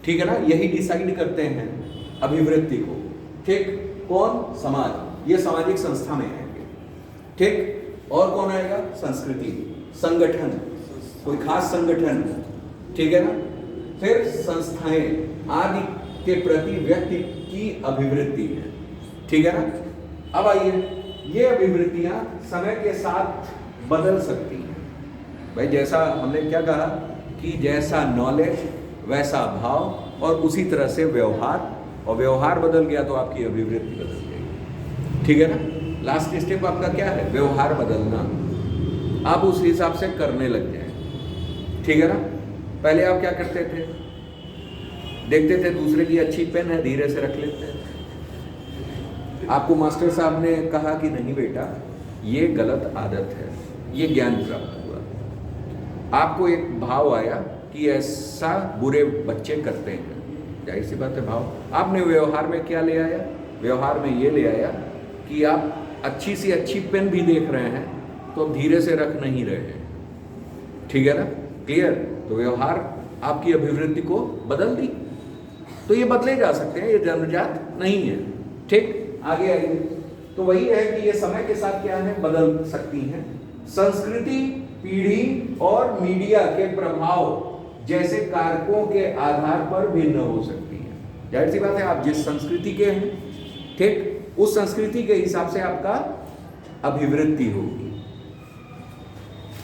ठीक है ना, यही डिसाइड करते हैं अभिवृत्ति को, ठीक, कौन, समाज, ये सामाजिक संस्था में आएंगे, ठीक, और कौन आएगा, संस्कृति, संगठन, कोई खास संगठन, ठीक है ना, फिर संस्थाएं आदि के प्रति व्यक्ति की अभिवृत्ति है, ठीक है ना। अब आइए, ये अभिवृत्तियां समय के साथ बदल सकती हैं, भाई जैसा हमने क्या कहा कि जैसा नॉलेज वैसा भाव, और उसी तरह से व्यवहार, और व्यवहार बदल गया तो आपकी अभिवृत्ति बदल जाएगी, ठीक है ना। लास्ट स्टेप आपका क्या है, व्यवहार बदलना, आप उस हिसाब से करने लग जाए, ठीक है ना। पहले आप क्या करते थे, देखते थे दूसरे की अच्छी पेन है, धीरे से रख लेते हैं, आपको मास्टर साहब ने कहा कि नहीं बेटा ये गलत आदत है, ये ज्ञान प्राप्त हुआ, आपको एक भाव आया कि ऐसा बुरे बच्चे करते हैं, जाहिर सी बात है भाव, आपने व्यवहार में क्या ले आया, व्यवहार में ये ले आया कि आप अच्छी सी अच्छी पेन भी देख रहे हैं तो अब धीरे से रख नहीं रहे हैं, ठीक है ना, क्लियर। तो व्यवहार आपकी अभिवृत्ति को बदल दी, तो ये बदले जा सकते हैं, ये जन्मजात नहीं है, ठीक। आगे आइए, तो वही है कि ये समय के साथ क्या है, बदल सकती हैं। संस्कृति, पीढ़ी और मीडिया के प्रभाव जैसे कारकों के आधार पर भिन्न हो सकती है। जाहिर सी बात है, आप जिस संस्कृति के हैं, ठीक, उस संस्कृति के हिसाब से आपका अभिवृत्ति होगी।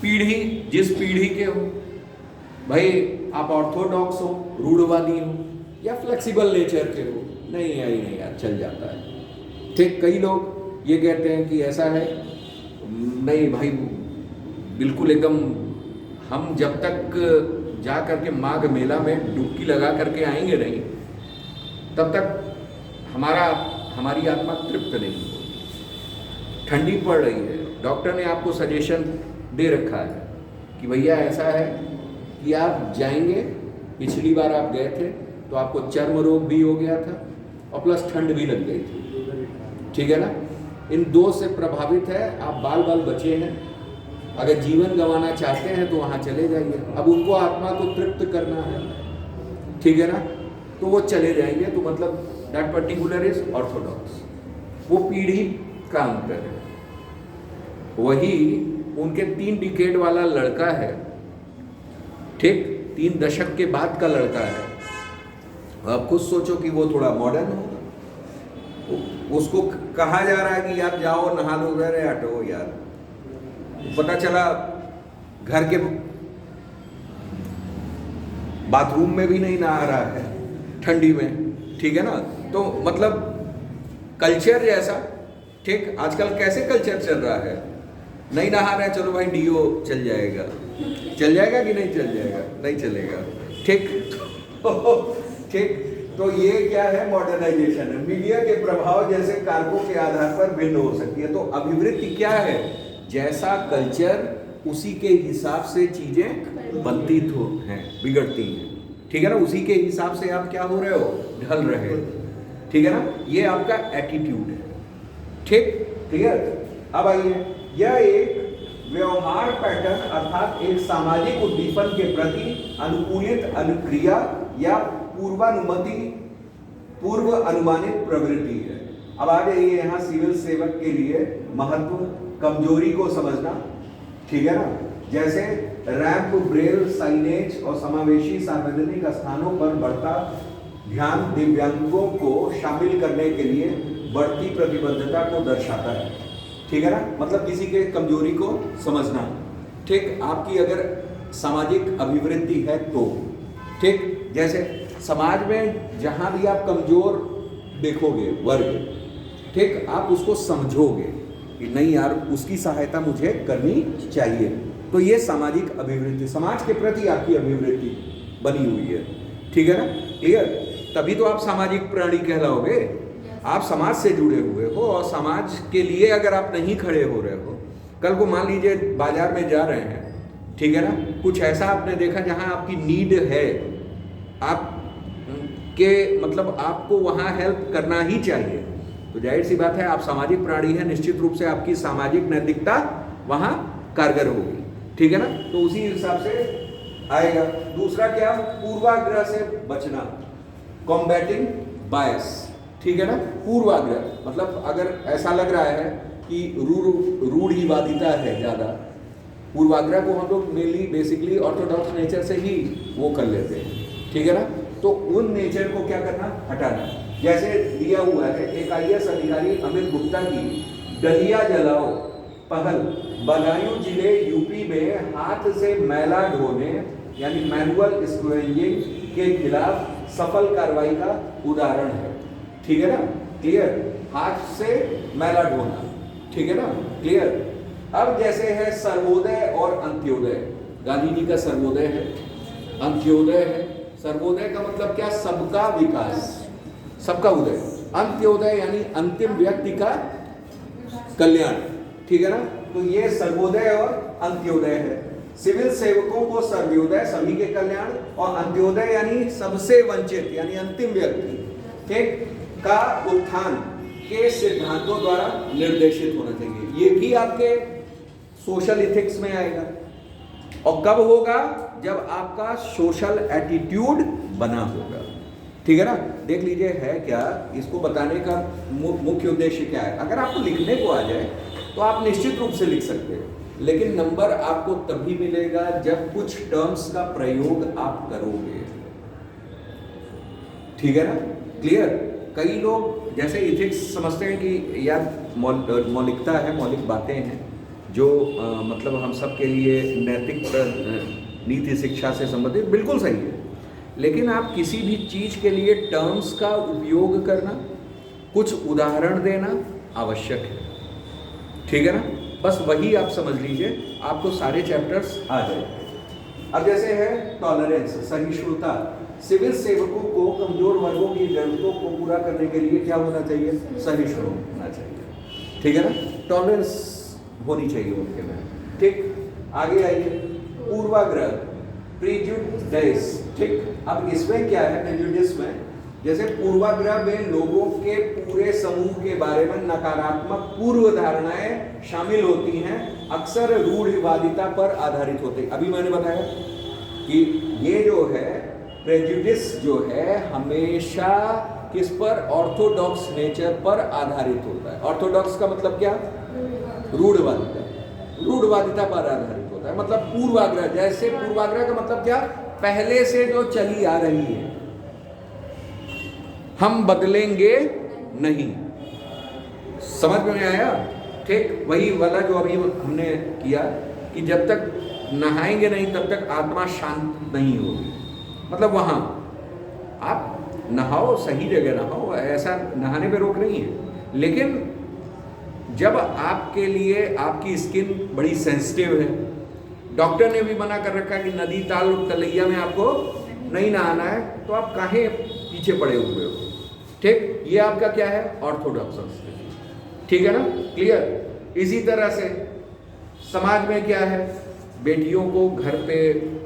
पीढ़ी, जिस पीढ़ी के हो, भाई आप ऑर्थोडॉक्स हो, रूढ़वादी हो, या फ्लेक्सिबल नेचर के हो, नहीं यार चल जाता है, ठीक। कई लोग ये कहते हैं कि ऐसा है, नहीं भाई बिल्कुल एकदम, हम जब तक जा करके माघ मेला में डुबकी लगा करके आएंगे नहीं, तब तक हमारी आत्मा तृप्त नहीं होगी। ठंडी पड़ रही है, डॉक्टर ने आपको सजेशन दे रखा है कि भैया ऐसा है कि आप जाएंगे, पिछली बार आप गए थे तो आपको चर्म रोग भी हो गया था और प्लस ठंड भी लग गई थी, ठीक है ना। इन दो से प्रभावित है, आप बाल बचे हैं, अगर जीवन गंवाना चाहते हैं तो वहाँ चले जाइए। अब उनको आत्मा को तृप्त करना है, ठीक है ना, तो वो चले जाएंगे। तो मतलब दैट पर्टिकुलर इज ऑर्थोडॉक्स, वो पीढ़ी का अंतर है। वही उनके 3 डिकेड वाला लड़का है, ठीक, 3 दशक के बाद का लड़का है। आप खुद सोचो कि वो थोड़ा मॉडर्न होगा, उसको कहा जा रहा है कि यार जाओ नहा लो, अरे हटो यार, पता चला घर के बाथरूम में भी नहीं नहा रहा है ठंडी में, ठीक है ना। तो मतलब कल्चर जैसा, ठीक, आजकल कैसे कल्चर चल रहा है, नहीं नहा रहे, चलो भाई डीओ चल जाएगा कि नहीं चल जाएगा, नहीं चलेगा, ठीक। ठीक, तो ये क्या है, मॉडर्नाइजेशन है। मीडिया के प्रभाव जैसे कारकों के आधार पर भिन्न हो सकती है। तो अभिवृत्ति क्या है, जैसा कल्चर उसी के हिसाब से चीजें बनती तो हैं, बिगड़ती हैं, ठीक है ना, उसी के हिसाब से आप क्या हो रहे हो, ढल रहे हो, ठीक है ना, ये आपका एटीट्यूड है, ठीक, क्लियर। अब आइए, यह एक व्यवहार पैटर्न अर्थात एक सामाजिक उद्दीपन के प्रति अनुकूलित अनुक्रिया या पूर्व अनुमानित प्रवृत्ति है। अब आ जाइए यहाँ सिविल सेवक के लिए महत्व, कमजोरी को समझना, ठीक है ना, जैसे रैंप, ब्रेल, साइनेज और समावेशी सार्वजनिक स्थानों पर बढ़ता ध्यान दिव्यांगों को शामिल करने के लिए बढ़ती प्रतिबद्धता को दर्शाता है, ठीक है ना, मतलब किसी के कमजोरी को समझना, ठीक। आपकी अगर सामाजिक अभिवृत्ति है तो, ठीक, जैसे समाज में जहां भी आप कमजोर देखोगे वर्ग, ठीक, आप उसको समझोगे कि नहीं यार उसकी सहायता मुझे करनी चाहिए, तो ये सामाजिक अभिवृत्ति, समाज के प्रति आपकी अभिवृत्ति बनी हुई है, ठीक है ना, क्लियर। तभी तो आप सामाजिक प्राणी कहलाओगे, आप समाज से जुड़े हुए हो, और समाज के लिए अगर आप नहीं खड़े हो रहे हो, कल को मान लीजिए बाजार में जा रहे हैं, ठीक है ना, कुछ ऐसा आपने देखा जहां आपकी नीड है, आप के मतलब आपको वहां हेल्प करना ही चाहिए, तो जाहिर सी बात है आप सामाजिक प्राणी हैं, निश्चित रूप से आपकी सामाजिक नैतिकता वहां कारगर होगी, ठीक है ना, तो उसी हिसाब से आएगा। दूसरा क्या, पूर्वाग्रह से बचना, कॉम्बैटिंग बायस, ठीक है ना। पूर्वाग्रह मतलब अगर ऐसा लग रहा है कि रूढ़िवादिता है ज़्यादा, पूर्वाग्रह को हम लोग मेनली बेसिकली ऑर्थोडॉक्स नेचर से ही वो कर लेते हैं, ठीक है ना, तो उन नेचर को क्या करना, हटाना। जैसे दिया हुआ है एक IAS अधिकारी अमित गुप्ता की डलिया जलाओ पहल बदायूं जिले यूपी में हाथ से मैला ढोने यानी मैनुअल स्क्वेंजिंग के खिलाफ सफल कार्रवाई का उदाहरण है, ठीक है ना, क्लियर, हाथ से मैला ढोना, ठीक है ना, क्लियर। अब जैसे है सर्वोदय और अंत्योदय, गांधी जी का सर्वोदय है, अंत्योदय है। सर्वोदय का मतलब क्या, सबका विकास, सबका उदय। अंत्योदय यानी अंतिम व्यक्ति का कल्याण, ठीक है ना, तो ये सर्वोदय और अंत्योदय है। सिविल सेवकों को सर्वोदय सभी के कल्याण, और अंत्योदय यानी सबसे वंचित यानी अंतिम व्यक्ति, ठीक, का उत्थान, के सिद्धांतों द्वारा निर्देशित होना चाहिए। ये भी आपके सोशल इथिक्स में आएगा। और कब होगा? जब आपका सोशल एटीट्यूड बना होगा। ठीक है ना? देख लीजिए है क्या, इसको बताने का मुख्य उद्देश्य क्या है। अगर आपको लिखने को आ जाए तो आप निश्चित रूप से लिख सकते हैं, लेकिन नंबर आपको तभी मिलेगा जब कुछ टर्म्स का प्रयोग आप करोगे। ठीक है ना? क्लियर? कई लोग जैसे इथिक्स समझते हैं कि यार मौलिकता है, मौलिक बातें हैं जो मतलब हम सब के लिए नैतिक नीति शिक्षा से संबंधित, बिल्कुल सही है। लेकिन आप किसी भी चीज के लिए टर्म्स का उपयोग करना, कुछ उदाहरण देना आवश्यक है। ठीक है ना? बस वही आप समझ लीजिए, आपको सारे चैप्टर्स आ जाएंगे। अब जैसे है टॉलरेंस, सहिष्णुता। सिविल सेवकों को कमजोर वर्गों की जरूरतों को पूरा करने के लिए क्या होना चाहिए? सहिष्णु होना चाहिए। ठीक है ना? टॉलरेंस होनी चाहिए उनके में। ठीक, आगे आइए। पूर्वाग्रह, प्रेजुडिस। ठीक, अब इसमें क्या है? प्रेजुडिस में जैसे पूर्वाग्रह में लोगों के पूरे समूह के बारे में नकारात्मक पूर्व धारणाएं शामिल होती हैं, अक्सर रूढ़िवादिता पर आधारित होते हैं। अभी मैंने बताया कि ये जो है प्रेजुडिस जो है हमेशा किस पर? ऑर्थोडॉक्स नेचर पर आधारित होता है। ऑर्थोडॉक्स का मतलब क्या? रूढ़वादिता। रूढ़वादिता पर आधारित होता है, मतलब पूर्वाग्रह। जैसे पूर्वाग्रह का मतलब क्या? पहले से जो चली आ रही है, हम बदलेंगे नहीं। समझ में आया? ठीक, वही वाला जो अभी हमने किया कि जब तक नहाएंगे नहीं तब तक आत्मा शांत नहीं होगी। मतलब वहां आप नहाओ, सही जगह नहाओ, ऐसा नहाने पे रोक नहीं है। लेकिन जब आपके लिए आपकी स्किन बड़ी सेंसिटिव है, डॉक्टर ने भी मना कर रखा है कि नदी, ताल, तलैया में आपको नहीं नहाना है, तो आप काहे पीछे पड़े हुए हो? ठीक, ये आपका क्या है? ऑर्थोडॉक्स संस्कृति। ठीक है ना? क्लियर? इसी तरह से समाज में क्या है? बेटियों को घर पे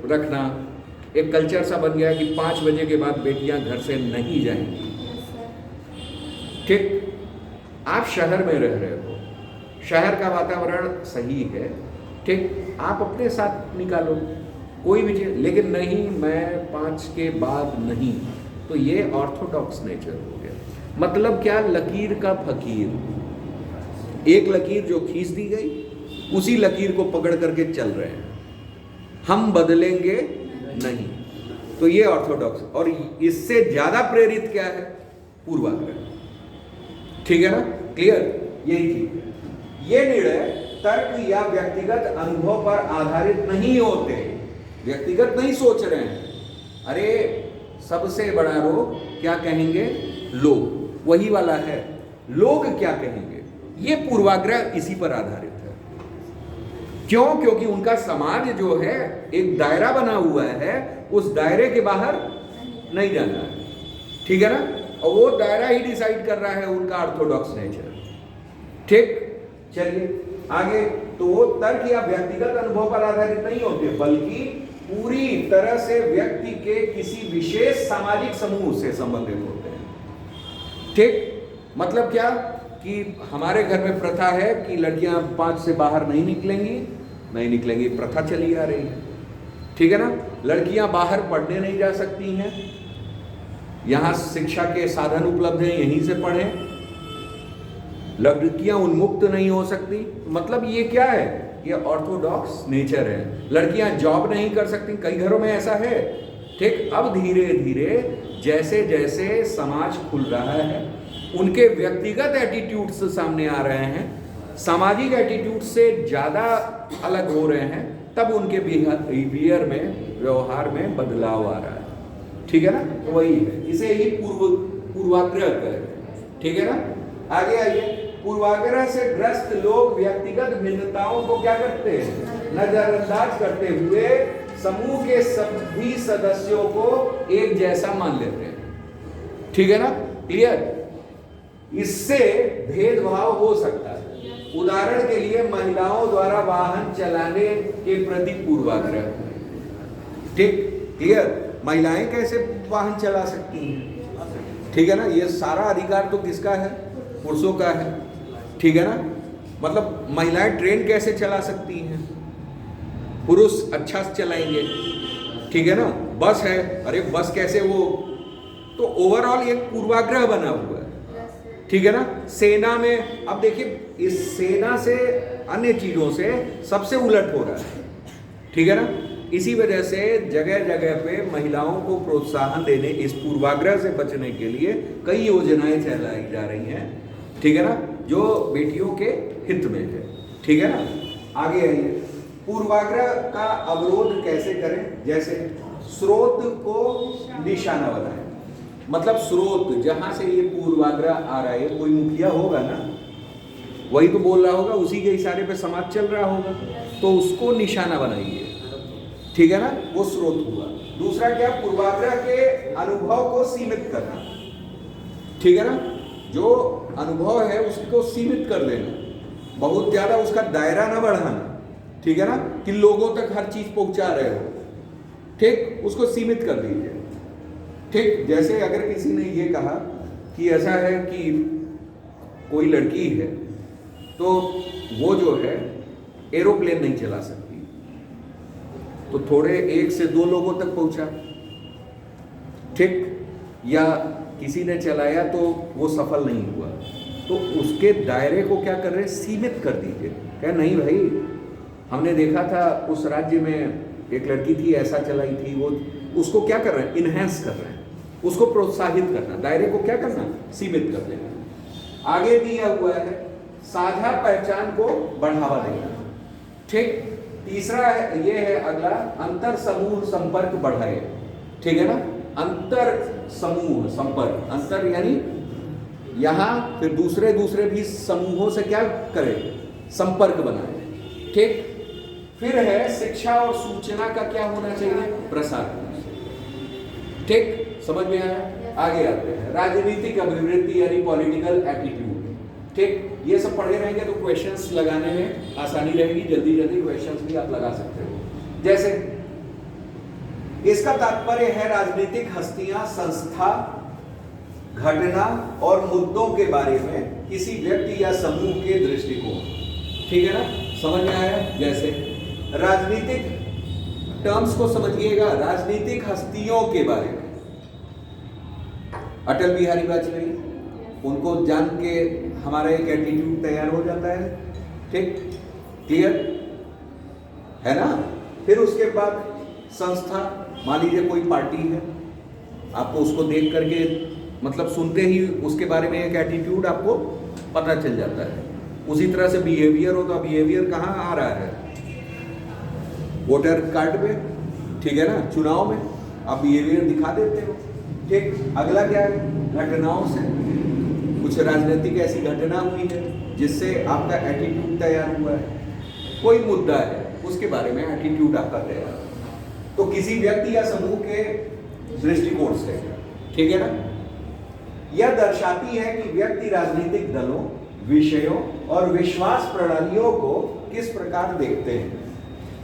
रखना एक कल्चर सा बन गया कि 5 बजे के बाद बेटियां घर से नहीं जाएंगी। ठीक, आप शहर में रह रहे हो, शहर का वातावरण सही है, ठीक, आप अपने साथ निकालो कोई भी चीज, लेकिन नहीं मैं 5 के बाद नहीं, तो ये ऑर्थोडॉक्स नेचर हो गया। मतलब क्या? लकीर का फकीर। एक लकीर जो खींच दी गई, उसी लकीर को पकड़ करके चल रहे हैं, हम बदलेंगे नहीं। तो ये ऑर्थोडॉक्स। और इससे ज्यादा प्रेरित क्या है? पूर्वाग्रह। ठीक है ना? क्लियर? यही चीज। ये निर्णय तर्क या व्यक्तिगत अनुभव पर आधारित नहीं होते। व्यक्तिगत नहीं सोच रहे हैं। अरे सबसे बड़ा रोग क्या कहेंगे? लोग। वही वाला है, लोग क्या कहेंगे? ये पूर्वाग्रह इसी पर आधारित है। क्यों? क्योंकि उनका समाज जो है एक दायरा बना हुआ है, उस दायरे के बाहर नहीं जाना है। ठीक है ना? और वो दायरा ही डिसाइड कर रहा है उनका ऑर्थोडॉक्स नेचर। ठीक, चलिए आगे। तो तर्क या व्यक्तिगत अनुभव पर आधारित नहीं होते, बल्कि पूरी तरह से व्यक्ति के किसी विशेष सामाजिक समूह से संबंधित होते हैं। ठीक, मतलब क्या कि हमारे घर में प्रथा है कि लड़कियां 5 से बाहर नहीं निकलेंगी, प्रथा चली आ रही है। ठीक है ना? लड़कियां बाहर पढ़ने नहीं जा सकती हैं, यहां शिक्षा के साधन उपलब्ध हैं, यहीं से पढ़ें। लड़कियां उन्मुक्त नहीं हो सकती, मतलब ये क्या है? ये ऑर्थोडॉक्स नेचर है। लड़कियां जॉब नहीं कर सकती, कई घरों में ऐसा है। ठीक, अब धीरे धीरे जैसे जैसे समाज खुल रहा है, उनके व्यक्तिगत एटीट्यूड्स सामने आ रहे हैं, सामाजिक एटीट्यूड से ज़्यादा अलग हो रहे हैं, तब उनके बिहेवियर में, व्यवहार में बदलाव आ रहा है। ठीक है ना? तो वही है, इसे ही पूर्वाग्रह कहते हैं। ठीक है ना? आगे आइए। पूर्वाग्रह से ग्रस्त लोग व्यक्तिगत भिन्नताओं को क्या करते हैं? नजरअंदाज करते हुए समूह के सभी सदस्यों को एक जैसा मान लेते हैं। ठीक है ना? क्लियर? इससे भेदभाव हो सकता है। उदाहरण के लिए महिलाओं द्वारा वाहन चलाने के प्रति पूर्वाग्रह। ठीक, क्लियर? महिलाएं कैसे वाहन चला सकती हैं? ठीक है ना? ये सारा अधिकार तो किसका है? पुरुषों का है, ठीक है ना। मतलब महिलाएं ट्रेन कैसे चला सकती हैं, पुरुष अच्छा से चलाएंगे, ठीक है ना। बस है, अरे बस कैसे वो, तो ओवरऑल एक पूर्वाग्रह बना हुआ है, ठीक है ना। सेना में अब देखिए, इस सेना से अन्य चीजों से सबसे उलट हो रहा है, ठीक है ना। इसी वजह से जगह जगह पे महिलाओं को प्रोत्साहन देने, इस पूर्वाग्रह से बचने के लिए कई योजनाएं चलाई जा रही हैं, ठीक है ना, जो बेटियों के हित में है, ठीक है ना। आगे आइए, पूर्वाग्रह का अवरोध कैसे करें, जैसे स्रोत को निशाना बनाएं। मतलब स्रोत जहां से ये पूर्वाग्रह आ रहा है, कोई मुखिया होगा ना, वही तो बोल रहा होगा, उसी के इशारे पे समाज चल रहा होगा, तो उसको निशाना बनाइए, ठीक है ना, वो स्रोत हुआ। दूसरा क्या, पूर्वाग्रह के अनुभव को सीमित करना, ठीक है ना। जो अनुभव है उसको सीमित कर देना, बहुत ज्यादा उसका दायरा ना बढ़ाना, ठीक है ना, कि लोगों तक हर चीज पहुंचा रहे हो, ठीक, उसको सीमित कर दीजिए, ठीक। जैसे अगर किसी ने ये कहा कि ऐसा है कि कोई लड़की है तो वो जो है एरोप्लेन नहीं चला सकती, तो थोड़े 1 से 2 लोगों तक पहुंचा, ठीक। या किसी ने चलाया तो वो सफल नहीं हुआ, तो उसके दायरे को क्या कर रहे हैं, सीमित कर दीजिए। क्या नहीं भाई, हमने देखा था उस राज्य में एक लड़की थी, ऐसा चलाई थी, वो उसको क्या कर रहे हैं, इनहेंस कर रहे हैं, उसको प्रोत्साहित करना, दायरे को क्या करना, सीमित कर देना। आगे दिया हुआ है साझा पहचान को बढ़ावा देना, ठीक। तीसरा है, ये है अगला, अंतर समूह संपर्क बढ़ाए, ठीक है ना। अंतर समूह संपर्क, अंतर यानी यहां फिर दूसरे भी समूहों से क्या करें, संपर्क बनाए, ठीक। फिर है शिक्षा और सूचना का क्या होना चाहिए, प्रसार, ठीक। समझ में आया। आगे आते हैं, राजनीतिक अभिवृत्ति यानी पॉलिटिकल एटीट्यूड, ठीक। ये सब पढ़े रहेंगे तो क्वेश्चंस लगाने में आसानी रहेगी, जल्दी जल्दी क्वेश्चंस भी आप लगा सकते हो। जैसे इसका तात्पर्य है राजनीतिक हस्तियां संस्था, घटना और मुद्दों के बारे में किसी व्यक्ति या समूह के दृष्टिकोण, ठीक है ना, समझ में आया। जैसे राजनीतिक टर्म्स को समझिएगा, राजनीतिक हस्तियों के बारे में, अटल बिहारी वाजपेयी, उनको जान के हमारा एक एटीट्यूड तैयार हो जाता है, ठीक, क्लियर है ना। फिर उसके बाद संस्था, मान लीजिए कोई पार्टी है, आपको उसको देख करके मतलब सुनते ही उसके बारे में एक एटीट्यूड आपको पता चल जाता है। उसी तरह से बिहेवियर हो, तो बिहेवियर कहाँ आ रहा है, वोटर कार्ड पे, ठीक है ना, चुनाव में आप बिहेवियर दिखा देते हो, ठीक। अगला क्या है, घटनाओं से, कुछ राजनीतिक ऐसी घटना हुई है जिससे आपका एटीट्यूड तैयार हुआ है, कोई मुद्दा है उसके बारे में एटीट्यूड आपका तैयार, तो किसी व्यक्ति या समूह के दृष्टिकोण से, ठीक है ना। यह दर्शाती है कि व्यक्ति राजनीतिक दलों, विषयों और विश्वास प्रणालियों को किस प्रकार देखते हैं,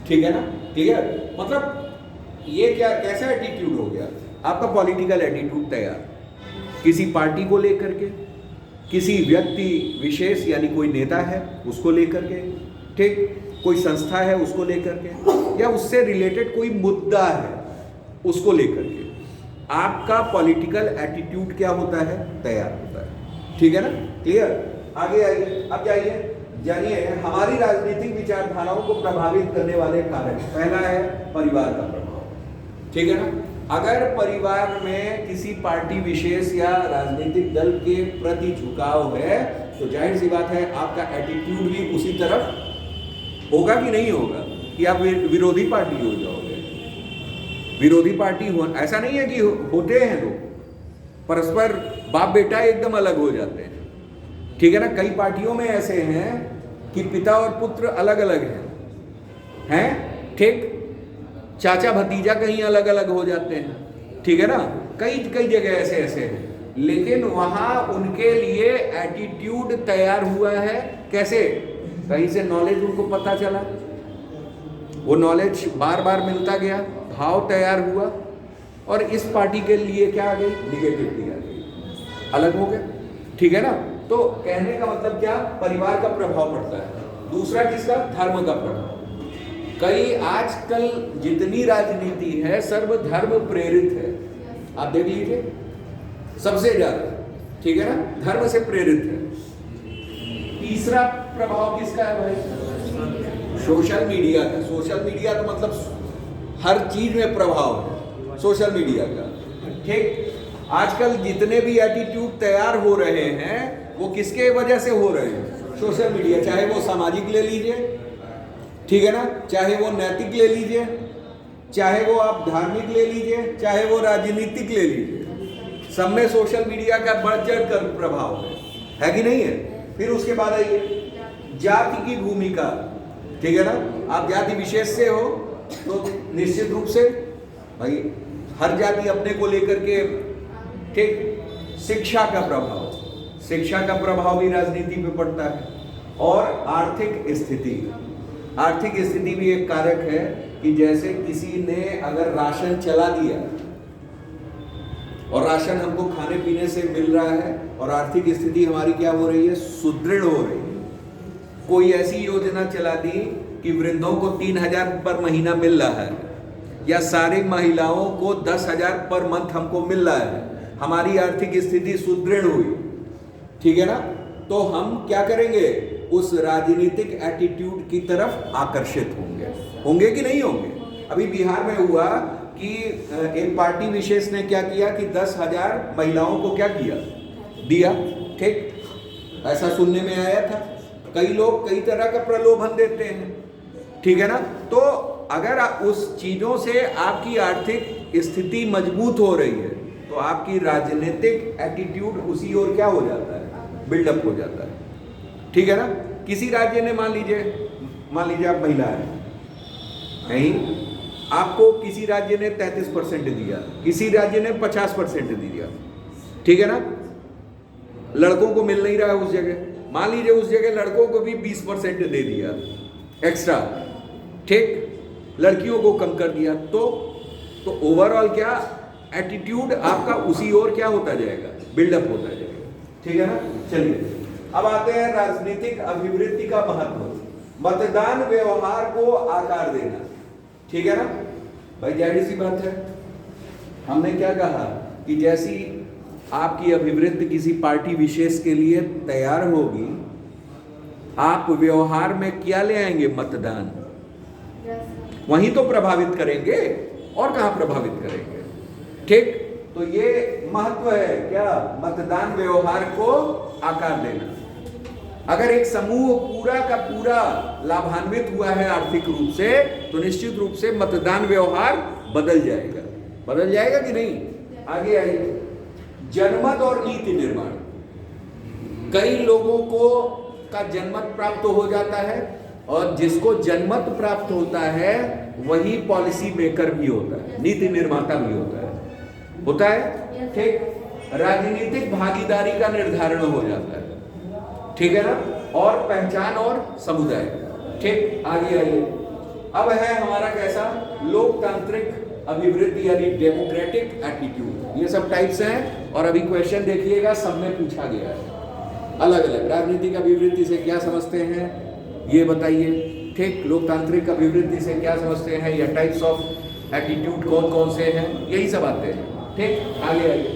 ठीक है ना, क्लियर। मतलब ये क्या, कैसा एटीट्यूड हो गया आपका, पॉलिटिकल एटीट्यूड तैयार, किसी पार्टी को लेकर के, किसी व्यक्ति विशेष यानी कोई नेता है उसको लेकर के, ठीक, कोई संस्था है उसको लेकर के, या उससे रिलेटेड कोई मुद्दा है उसको लेकर के आपका पॉलिटिकल एटीट्यूड क्या होता है, तैयार होता है, ठीक है ना, क्लियर। आगे आइए, अब जाइए, जानिए हमारी राजनीतिक विचारधाराओं को प्रभावित करने वाले कारक। पहला है परिवार का प्रभाव, ठीक है ना। अगर परिवार में किसी पार्टी विशेष या राजनीतिक दल के प्रति झुकाव है तो जाहिर सी बात है आपका एटीट्यूड भी उसी तरफ होगा कि नहीं होगा, कि आप विरोधी पार्टी हो जाओगे। विरोधी पार्टी हो, ऐसा नहीं है कि होते हैं लोग, परस्पर बाप बेटा एकदम अलग हो जाते हैं, ठीक है ना। कई पार्टियों में ऐसे हैं कि पिता और पुत्र अलग अलग हैं, ठीक, चाचा भतीजा कहीं अलग अलग हो जाते हैं, ठीक है ना। कई जगह ऐसे हैं, लेकिन वहां उनके लिए एटीट्यूड तैयार हुआ है, कैसे, कहीं से नॉलेज उनको पता चला, वो नॉलेज बार बार मिलता गया, भाव तैयार हुआ, और इस पार्टी के लिए क्या आ गई, निगेटिविटी आ गई, अलग हो गए, ठीक है ना। तो कहने का मतलब क्या, परिवार का प्रभाव पड़ता है। दूसरा किसका, धर्म का प्रभाव। कई आजकल जितनी राजनीति है सर्व धर्म प्रेरित है, आप देख लीजिए सबसे ज्यादा, ठीक है ना, धर्म से प्रेरित है। तीसरा प्रभाव किसका है भाई, सोशल मीडिया का। सोशल मीडिया तो मतलब हर चीज में प्रभाव है सोशल मीडिया का, ठीक। आजकल जितने भी एटीट्यूड तैयार हो रहे हैं वो किसके वजह से हो रहे हैं, सोशल मीडिया। चाहे वो सामाजिक ले लीजिए, ठीक है ना, चाहे वो नैतिक ले लीजिए, चाहे वो आप धार्मिक ले लीजिए, चाहे वो राजनीतिक ले लीजिए, सब में सोशल मीडिया का बढ़ चढ़ कर प्रभाव है कि नहीं है। फिर उसके बाद आइए जाति की भूमिका, ठीक है ना, आप जाति विशेष से हो तो निश्चित रूप से भाई हर जाति अपने को लेकर के, ठीक। शिक्षा का प्रभाव, शिक्षा का प्रभाव भी राजनीति पे पड़ता है। और आर्थिक स्थिति, आर्थिक स्थिति भी एक कारक है कि जैसे किसी ने अगर राशन चला दिया और राशन हमको खाने पीने से मिल रहा है और आर्थिक स्थिति हमारी क्या हो रही है, सुदृढ़ हो रही है। कोई ऐसी योजना चला दी कि वृद्धों को 3,000 पर महीना मिल रहा है, या सारी महिलाओं को 10,000 पर मंथ हमको मिल रहा है, हमारी आर्थिक स्थिति सुदृढ़ हुई, ठीक है ना, तो हम क्या करेंगे, उस राजनीतिक एटीट्यूड की तरफ आकर्षित होंगे कि नहीं होंगे। अभी बिहार में हुआ कि एक पार्टी विशेष ने क्या किया कि 10,000 महिलाओं को क्या किया, दिया, ठीक, ऐसा सुनने में आया था। कई लोग कई तरह का प्रलोभन देते हैं, ठीक है ना। तो अगर उस चीजों से आपकी आर्थिक स्थिति मजबूत हो रही है तो आपकी राजनीतिक एटीट्यूड उसी ओर क्या हो जाता है, बिल्डअप हो जाता है, ठीक है ना। किसी राज्य ने मान लीजिए आप महिला है, नहीं, आपको किसी राज्य ने 33% दिया, किसी राज्य ने 50% दिया, ठीक है ना। लड़कों को मिल नहीं रहा है उस जगह, मान लीजिए उस जगह लड़कों को भी 20% दे दिया एक्स्ट्रा, ठीक, लड़कियों को कम कर दिया, तो ओवरऑल क्या एटीट्यूड आपका उसी ओर क्या होता जाएगा, बिल्डअप होता जाएगा, ठीक है ना। चलिए अब आते हैं राजनीतिक अभिवृद्धि का महत्व, मतदान व्यवहार को आकार देना, ठीक है ना भाई, जाहिर सी बात है। हमने क्या कहा कि जैसी आपकी अभिवृद्धि किसी पार्टी विशेष के लिए तैयार होगी, आप व्यवहार में क्या ले आएंगे, मतदान, वहीं तो प्रभावित करेंगे, और कहां प्रभावित करेंगे, ठीक। तो ये महत्व है क्या, मतदान व्यवहार को आकार देना। अगर एक समूह पूरा का पूरा लाभान्वित हुआ है आर्थिक रूप से, तो निश्चित रूप से मतदान व्यवहार बदल जाएगा कि नहीं। आगे आइए, जनमत और नीति निर्माण। कई लोगों को का जनमत प्राप्त हो जाता है, और जिसको जनमत प्राप्त होता है वही पॉलिसी मेकर भी होता है, नीति निर्माता भी होता है, ठीक। राजनीतिक भागीदारी का निर्धारण हो जाता है, ठीक है ना, और पहचान और समुदाय, ठीक। आगे आइए, अब है हमारा कैसा, लोकतांत्रिक अभिवृद्धि यानी डेमोक्रेटिक एटीट्यूड। ये सब टाइप्स हैं, और अभी क्वेश्चन देखिएगा, सब में पूछा गया है अलग अलग। राजनीतिक अभिवृद्धि से क्या समझते हैं ये बताइए, ठीक। लोकतांत्रिक अभिवृद्धि से क्या समझते हैं, या टाइप्स ऑफ एटीट्यूड कौन कौन से हैं, यही सब आते हैं, ठीक। आगे आइए,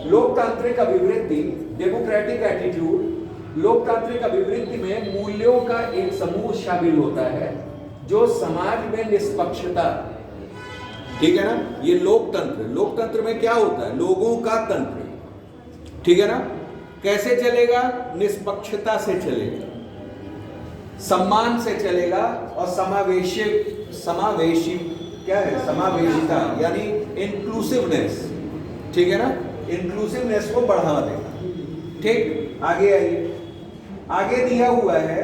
लोकतांत्रिक अभिवृद्धि डेमोक्रेटिक एटीट्यूड। लोकतांत्रिक अभिवृद्धि में मूल्यों का एक समूह शामिल होता है जो समाज में निष्पक्षता, ठीक है ना, ये लोकतंत्र में क्या होता है, लोगों का तंत्र, ठीक है ना। कैसे चलेगा, निष्पक्षता से चलेगा, सम्मान से चलेगा, और समावेशी क्या है, समावेशिता यानी इंक्लूसिवनेस, ठीक है ना, इंक्लूसिवनेस को बढ़ावा देगा, ठीक। आगे आइए, आगे दिया हुआ है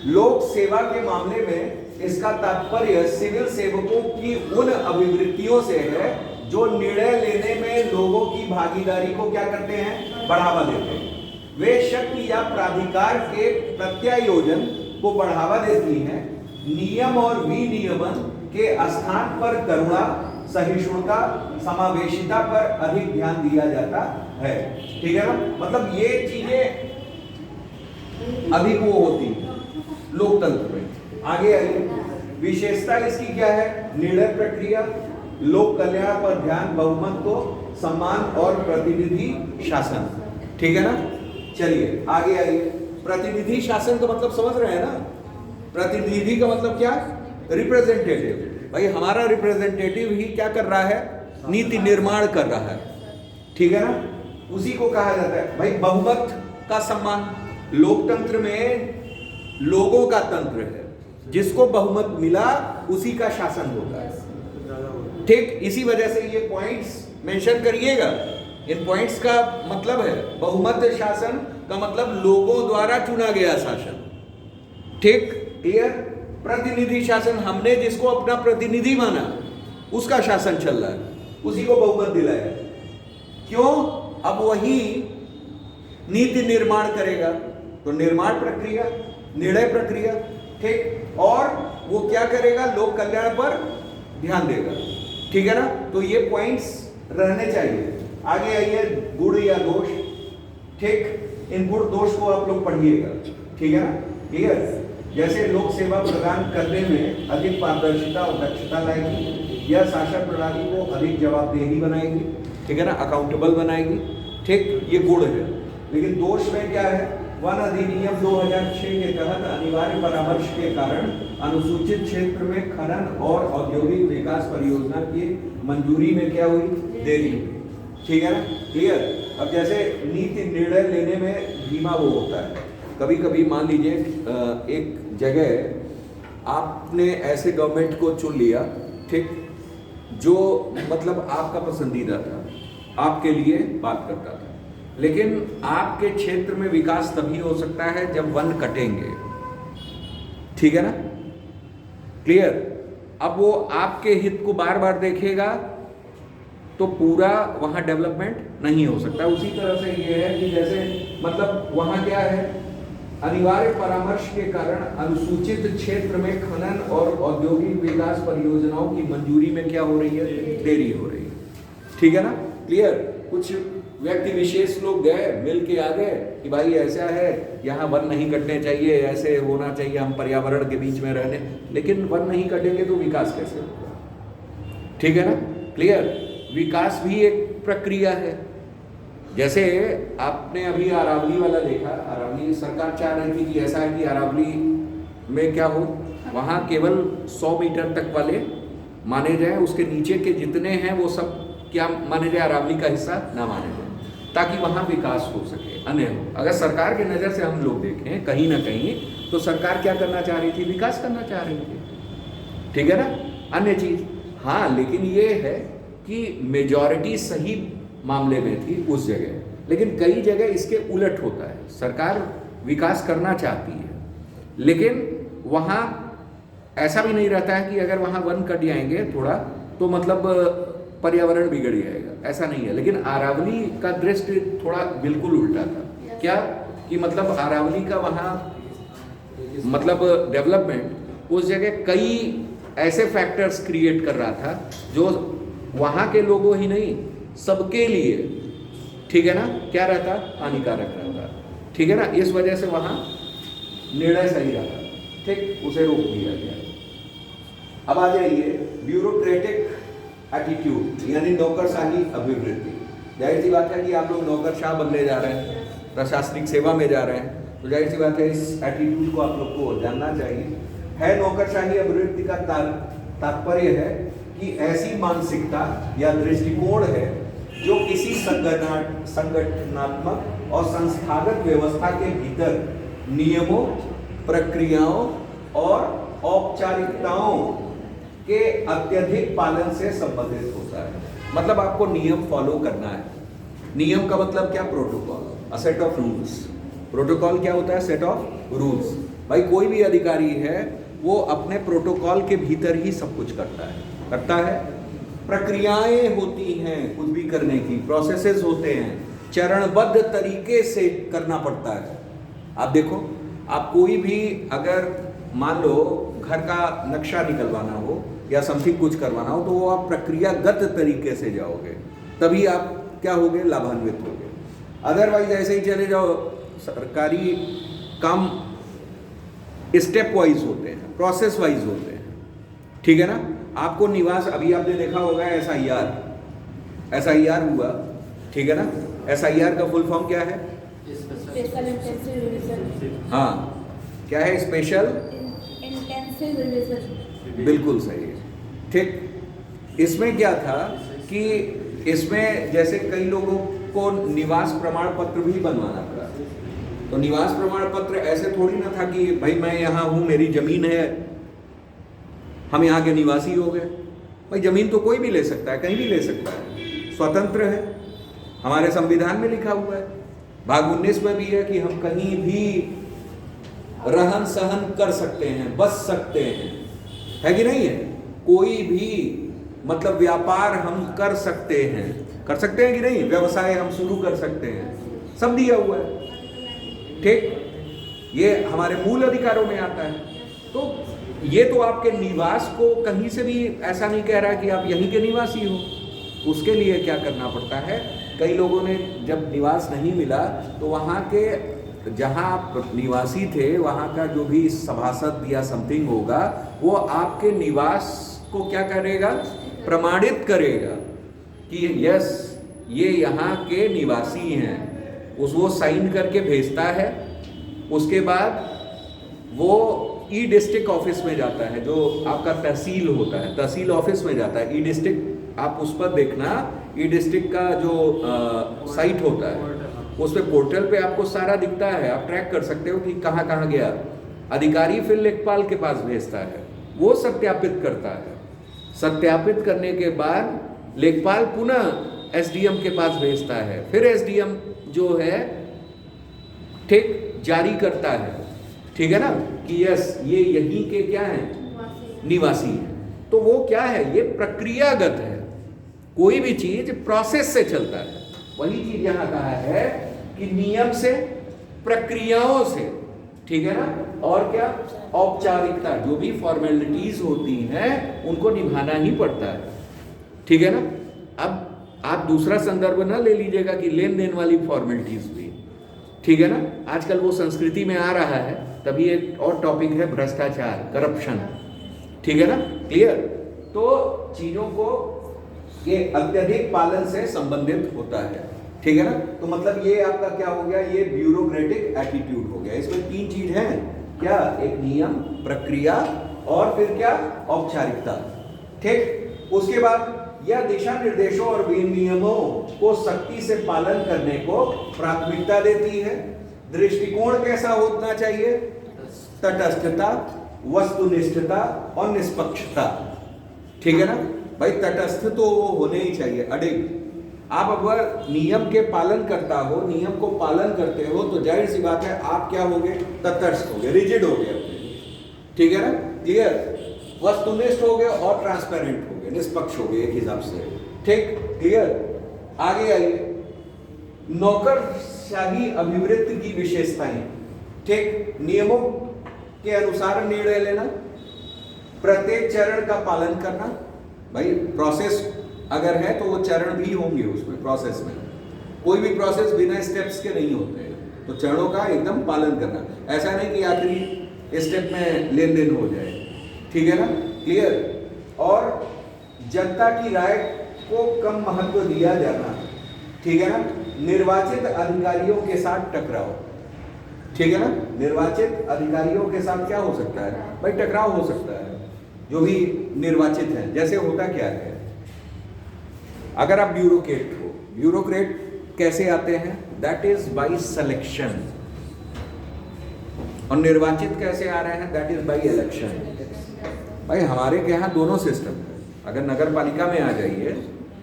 लोक सेवा के मामले में इसका तात्पर्य सिविल सेवकों की उन अभिवृत्तियों से है जो निर्णय लेने में लोगों की भागीदारी को क्या करते हैं, बढ़ावा देते हैं। वे शक्ति या प्राधिकार के प्रत्यायोजन को बढ़ावा देती हैं। नियम और विनियमन के स्थान पर करुणा, सहिष्णुता, समावेशिता पर अधिक ध्यान दिया जाता है। ठीक है ना, मतलब ये चीजें अधिक वो होती है लोकतंत्र में। आगे आइए, विशेषता इसकी क्या है? निर्णय प्रक्रिया, लोक कल्याण पर ध्यान, बहुमत को सम्मान और प्रतिनिधि शासन। ठीक है ना, चलिए आगे आइए। प्रतिनिधि शासन का मतलब समझ रहे हैं ना? प्रतिनिधि का मतलब क्या? रिप्रेजेंटेटिव। भाई हमारा रिप्रेजेंटेटिव ही क्या कर रहा है? नीति निर्माण कर रहा है। ठीक है ना, उसी को कहा जाता है भाई बहुमत का सम्मान। लोकतंत्र में लोगों का तंत्र है, जिसको बहुमत मिला उसी का शासन होता है। ठीक, इसी वजह से ये पॉइंट्स मेंशन करिएगा। इन पॉइंट्स का मतलब है बहुमत शासन का मतलब लोगों द्वारा चुना गया शासन। ठीक, क्लियर? प्रतिनिधि शासन, हमने जिसको अपना प्रतिनिधि माना उसका शासन चल रहा है, उसी को बहुमत दिलाया। क्यों? अब वही नीति निर्माण करेगा, तो निर्माण प्रक्रिया, निर्णय प्रक्रिया। ठीक, और वो क्या करेगा? लोक कल्याण पर ध्यान देगा। ठीक है ना, तो ये पॉइंट्स रहने चाहिए। आगे आइए, गुण या दोष। ठीक, इन गुण दोष को आप लोग पढ़िएगा। ठीक है ना, क्लियर? जैसे लोक सेवा प्रदान करने में अधिक पारदर्शिता और दक्षता लाएगी, यह शासन प्रणाली को अधिक जवाबदेही बनाएगी। ठीक है ना, अकाउंटेबल बनाएगी। ठीक, ये गुण है। लेकिन दोष में क्या है? वन अधिनियम 2006 के तहत अनिवार्य परामर्श के कारण अनुसूचित क्षेत्र में खनन और औद्योगिक विकास परियोजना की मंजूरी में क्या हुई? देरी हुई। ठीक है ना, क्लियर? अब जैसे नीति निर्णय लेने में धीमा वो होता है। कभी कभी मान लीजिए एक जगह आपने ऐसे गवर्नमेंट को चुन लिया, ठीक, जो मतलब आपका पसंदीदा था, आपके लिए बात करता था, लेकिन आपके क्षेत्र में विकास तभी हो सकता है जब वन कटेंगे। ठीक है ना, क्लियर? अब वो आपके हित को बार बार देखेगा तो पूरा वहां डेवलपमेंट नहीं हो सकता। उसी तरह से ये है कि जैसे मतलब वहां क्या है? अनिवार्य परामर्श के कारण अनुसूचित क्षेत्र में खनन और औद्योगिक विकास परियोजनाओं की मंजूरी में क्या हो रही है? देरी हो रही है। ठीक है ना, क्लियर? कुछ व्यक्ति विशेष लोग गए, मिल के आ गए कि भाई ऐसा है, यहाँ वन नहीं कटने चाहिए, ऐसे होना चाहिए, हम पर्यावरण के बीच में रहने, लेकिन वन नहीं कटेंगे तो विकास कैसे होगा? ठीक है ना, क्लियर? विकास भी एक प्रक्रिया है। जैसे आपने अभी अरावली वाला देखा, अरावली सरकार चाह रही थी कि ऐसा है कि अरावली में क्या हो, वहाँ केवल 100 मीटर तक वाले माने जाए, उसके नीचे के जितने हैं वो सब क्या माने जाए? अरावली का हिस्सा ना माने जाए, ताकि वहाँ विकास हो सके, अन्य हो। अगर सरकार की नज़र से हम लोग देखें कहीं ना कहीं, तो सरकार क्या करना चाह रही थी? विकास करना चाह रही थी। ठीक है ना, अन्य चीज़। हाँ, लेकिन ये है कि मेजॉरिटी सही मामले में थी उस जगह, लेकिन कई जगह इसके उलट होता है। सरकार विकास करना चाहती है, लेकिन वहाँ ऐसा भी नहीं रहता है कि अगर वहाँ वन कट जाएंगे थोड़ा तो मतलब पर्यावरण बिगड़ जाएगा, ऐसा नहीं है। लेकिन अरावली का दृष्टि थोड़ा बिल्कुल उल्टा था। क्या कि मतलब अरावली का वहाँ मतलब डेवलपमेंट उस जगह कई ऐसे फैक्टर्स क्रिएट कर रहा था जो वहाँ के लोगों ही नहीं, सबके लिए, ठीक है ना, क्या रहता? हानिकारक रहता। ठीक है ना, इस वजह से वहाँ निर्णय सही रहा। ठीक, उसे रोक दिया गया। अब आ जाइए, ब्यूरोक्रेटिक एटीट्यूड यानी नौकरशाही अभिवृत्ति। जाहिर सी बात है कि आप लोग नौकरशाह बनने जा रहे हैं, प्रशासनिक सेवा में जा रहे हैं, तो जाहिर सी बात है इस एटीट्यूड को आप लोग को जानना चाहिए। है नौकरशाही अभिवृत्ति का तात्पर्य है कि ऐसी मानसिकता या दृष्टिकोण है जो किसी संगठनात्मक और संस्थागत व्यवस्था के भीतर नियमों, प्रक्रियाओं और औपचारिकताओं के अत्यधिक पालन से संबंधित होता है। मतलब आपको नियम फॉलो करना है। नियम का मतलब क्या? Protocol, a set of rules. Protocol क्या होता है? Set of rules. भाई कोई भी अधिकारी है वो अपने प्रोटोकॉल के भीतर ही सब कुछ करता है। प्रक्रियाएं होती हैं कुछ भी करने की, प्रोसेसेस होते हैं, चरणबद्ध तरीके से करना पड़ता है। आप देखो, आप कोई भी अगर मान लो घर का नक्शा निकलवाना हो या समथिंग कुछ करवाना हो, तो वो आप प्रक्रियागत तरीके से जाओगे, तभी आप क्या होगे, लाभान्वित होगे। अदरवाइज ऐसे ही चले जाओ, सरकारी काम स्टेप वाइज होते हैं, प्रोसेस वाइज होते हैं, ठीक है ना। आपको निवास, अभी आपने देखा होगा एसआईआर हुआ, ठीक है ना। एसआईआर का फुल फॉर्म क्या है? Special intensive revision. हाँ, क्या है? Special intensive revision. बिल्कुल सही है, ठीक। इसमें क्या था कि इसमें जैसे कई लोगों को निवास प्रमाण पत्र भी बनवाना पड़ा। तो निवास प्रमाण पत्र ऐसे थोड़ी ना था कि भाई मैं यहाँ हूँ, मेरी जमीन है, हम यहाँ के निवासी हो गए। भाई जमीन तो कोई भी ले सकता है, कहीं भी ले सकता है, स्वतंत्र है, हमारे संविधान में लिखा हुआ है, भाग 19 में भी है कि हम कहीं भी रहन सहन कर सकते हैं, बस सकते हैं, है कि नहीं है। कोई भी मतलब व्यापार हम कर सकते हैं कि नहीं, व्यवसाय हम शुरू कर सकते हैं, सब दिया हुआ है, ठीक। ये हमारे मूल अधिकारों में आता है। तो ये तो आपके निवास को कहीं से भी ऐसा नहीं कह रहा कि आप यहीं के निवासी हो। उसके लिए क्या करना पड़ता है, कई लोगों ने जब निवास नहीं मिला तो वहाँ के जहाँ आप निवासी थे वहाँ का जो भी सभासद या समथिंग होगा, वो आपके निवास को क्या करेगा, प्रमाणित करेगा कि यस ये यहाँ के निवासी हैं। वो साइन करके भेजता है। उसके बाद वो ई डिस्ट्रिक्ट ऑफिस में जाता है, जो आपका तहसील होता है, तहसील ऑफिस में जाता है। ई डिस्ट्रिक्ट आप उस पर देखना, ई डिस्ट्रिक्ट का जो साइट होता है उस पे पोर्टल पे आपको सारा दिखता है, आप ट्रैक कर सकते हो कि कहाँ कहाँ गया। अधिकारी फिर लेखपाल के पास भेजता है, वो सत्यापित करता है। सत्यापित करने के बाद लेखपाल पुनः एसडीएम के पास भेजता है, फिर एसडीएम जो है ठीक जारी करता है, ठीक है ना, कि यस ये यहीं के क्या हैं, निवासी हैं। तो वो क्या है, ये प्रक्रियागत है। कोई भी चीज प्रोसेस से चलता है। वही चीज यहां कहा है कि नियम से, प्रक्रियाओं से, ठीक है ना, और क्या, औपचारिकता, जो भी फॉर्मेलिटीज होती हैं उनको निभाना ही पड़ता है, ठीक है ना। अब आप दूसरा संदर्भ ना ले लीजिएगा कि लेन देन वाली फॉर्मेलिटीज भी, ठीक है ना। आजकल वो संस्कृति में आ रहा है, तभी एक और टॉपिक है भ्रष्टाचार, करप्शन, ठीक है ना, क्लियर। तो चीजों को ये अत्यधिक पालन से संबंधित होता है, ठीक है ना। तो मतलब ये आपका क्या हो गया, ये ब्यूरोक्रेटिक एटीट्यूड हो गया। इसमें 3 चीज है क्या, एक नियम, प्रक्रिया और फिर क्या, औपचारिकता, ठीक। उसके बाद यह दिशा निर्देशों और विनियमों को सख्ती से पालन करने को प्राथमिकता देती है। दृष्टिकोण कैसा होना चाहिए, तटस्थता, वस्तुनिष्ठता और निष्पक्षता, ठीक है ना। भाई तटस्थ तो वो होने ही चाहिए, अडिग। आप अगर नियम के पालन करता हो, नियम को पालन करते हो, तो जाहिर सी बात है आप क्या होगे, तटस्थ होगे, रिजिड होगे अपने, ठीक है ना, क्लियर। वस्तुनिष्ठ होगे और ट्रांसपेरेंट होगे, निष्पक्ष होगे एक हिसाब से, ठीक, क्लियर। आगे आइए, नौकरशाही अभिवृत्ति की विशेषताएं, ठीक। नियमों के अनुसार निर्णय लेना, प्रत्येक चरण का पालन करना। भाई प्रोसेस अगर है तो वो चरण भी होंगे उसमें, प्रोसेस में कोई भी प्रोसेस बिना स्टेप्स के नहीं होते हैं, तो चरणों का एकदम पालन करना। ऐसा नहीं कि आखिरी स्टेप में लेन देन हो जाए, ठीक है ना, क्लियर। और जनता की राय को कम महत्व दिया जाना, ठीक है ना। निर्वाचित अधिकारियों के साथ टकराव, ठीक है ना। निर्वाचित अधिकारियों के साथ क्या हो सकता है भाई, टकराव हो सकता है, जो भी निर्वाचित है। जैसे होता क्या है, अगर आप ब्यूरोक्रेट हो, ब्यूरोक्रेट कैसे आते हैं, दैट इज बाय सिलेक्शन, और निर्वाचित कैसे आ रहे हैं, दैट इज बाय इलेक्शन। भाई हमारे के यहाँ दोनों सिस्टम है। अगर नगर पालिका में आ जाइए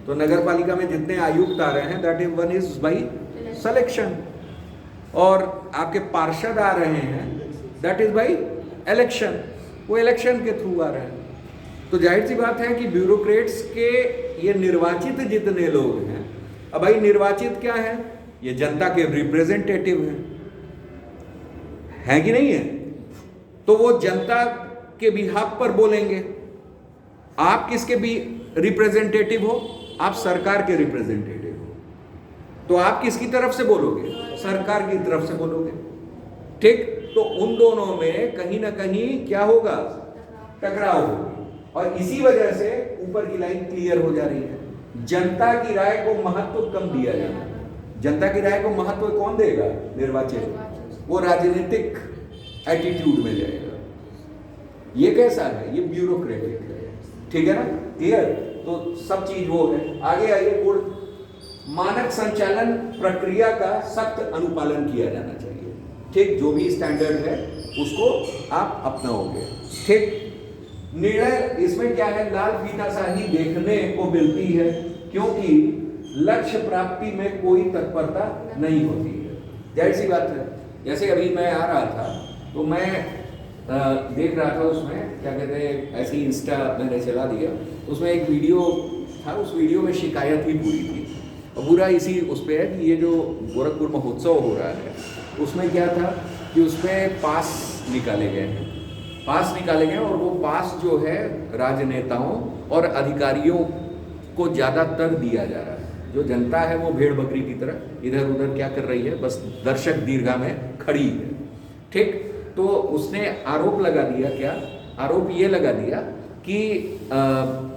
तो नगर पालिका में जितने आयुक्त आ रहे हैं, that is one is by selection, और आपके पार्षद आ रहे हैं, दैट इज बाय इलेक्शन, वो इलेक्शन के थ्रू आ रहे हैं। तो जाहिर सी बात है कि ब्यूरोक्रेट्स के ये निर्वाचित जितने लोग हैं, अब भाई निर्वाचित क्या है, ये जनता के रिप्रेजेंटेटिव हैं कि नहीं है, तो वो जनता के बिहाफ पर बोलेंगे, आप किसके भी रिप्रेजेंटेटिव हो? आप सरकार के रिप्रेजेंटेटिव हो, तो आप किसकी तरफ से बोलोगे? सरकार की तरफ से बोलोगे। ठीक, तो उन दोनों में कहीं ना कहीं क्या होगा? टकराव होगी, और इसी वजह से ऊपर की लाइन क्लियर हो जा रही है। जनता की राय को महत्व कम दिया जाना। जनता की राय को महत्व कौन देगा? निर्वाचित। वो राजनीतिक एटीट्यूड में जाएगा। ये कैसा है? ये ब्यूरोक्रेटिक है। ठीक है ना? क्लियर? तो सब चीज वो है। आगे आइए, गुण मानक संचालन प्रक्रिया का सख्त अनुपालन किया जाना चाहिए। ठीक, जो भी स्टैंडर्ड है उसको आप अपनाओगे। ठीक, निर्णय इसमें क्या है? लाल फीताशाही देखने को मिलती है, क्योंकि लक्ष्य प्राप्ति में कोई तत्परता नहीं होती है। जाहिर सी बात है। जैसे अभी मैं आ रहा था तो मैं देख रहा था, उसमें क्या कहते हैं, ऐसे ही इंस्टा मैंने चला दिया, उसमें एक वीडियो था। उस वीडियो में शिकायत ही पूरी थी, और पूरा इसी उस पर है कि ये जो गोरखपुर महोत्सव हो रहा है उसमें क्या था कि उसमें पास निकाले गए हैं। पास निकाले गए, और वो पास जो है राजनेताओं और अधिकारियों को ज़्यादातर दिया जा रहा है। जो जनता है वो भेड़ बकरी की तरह इधर उधर क्या कर रही है? बस दर्शक दीर्घा में खड़ी है। ठीक, तो उसने आरोप लगा दिया। क्या आरोप? ये लगा दिया कि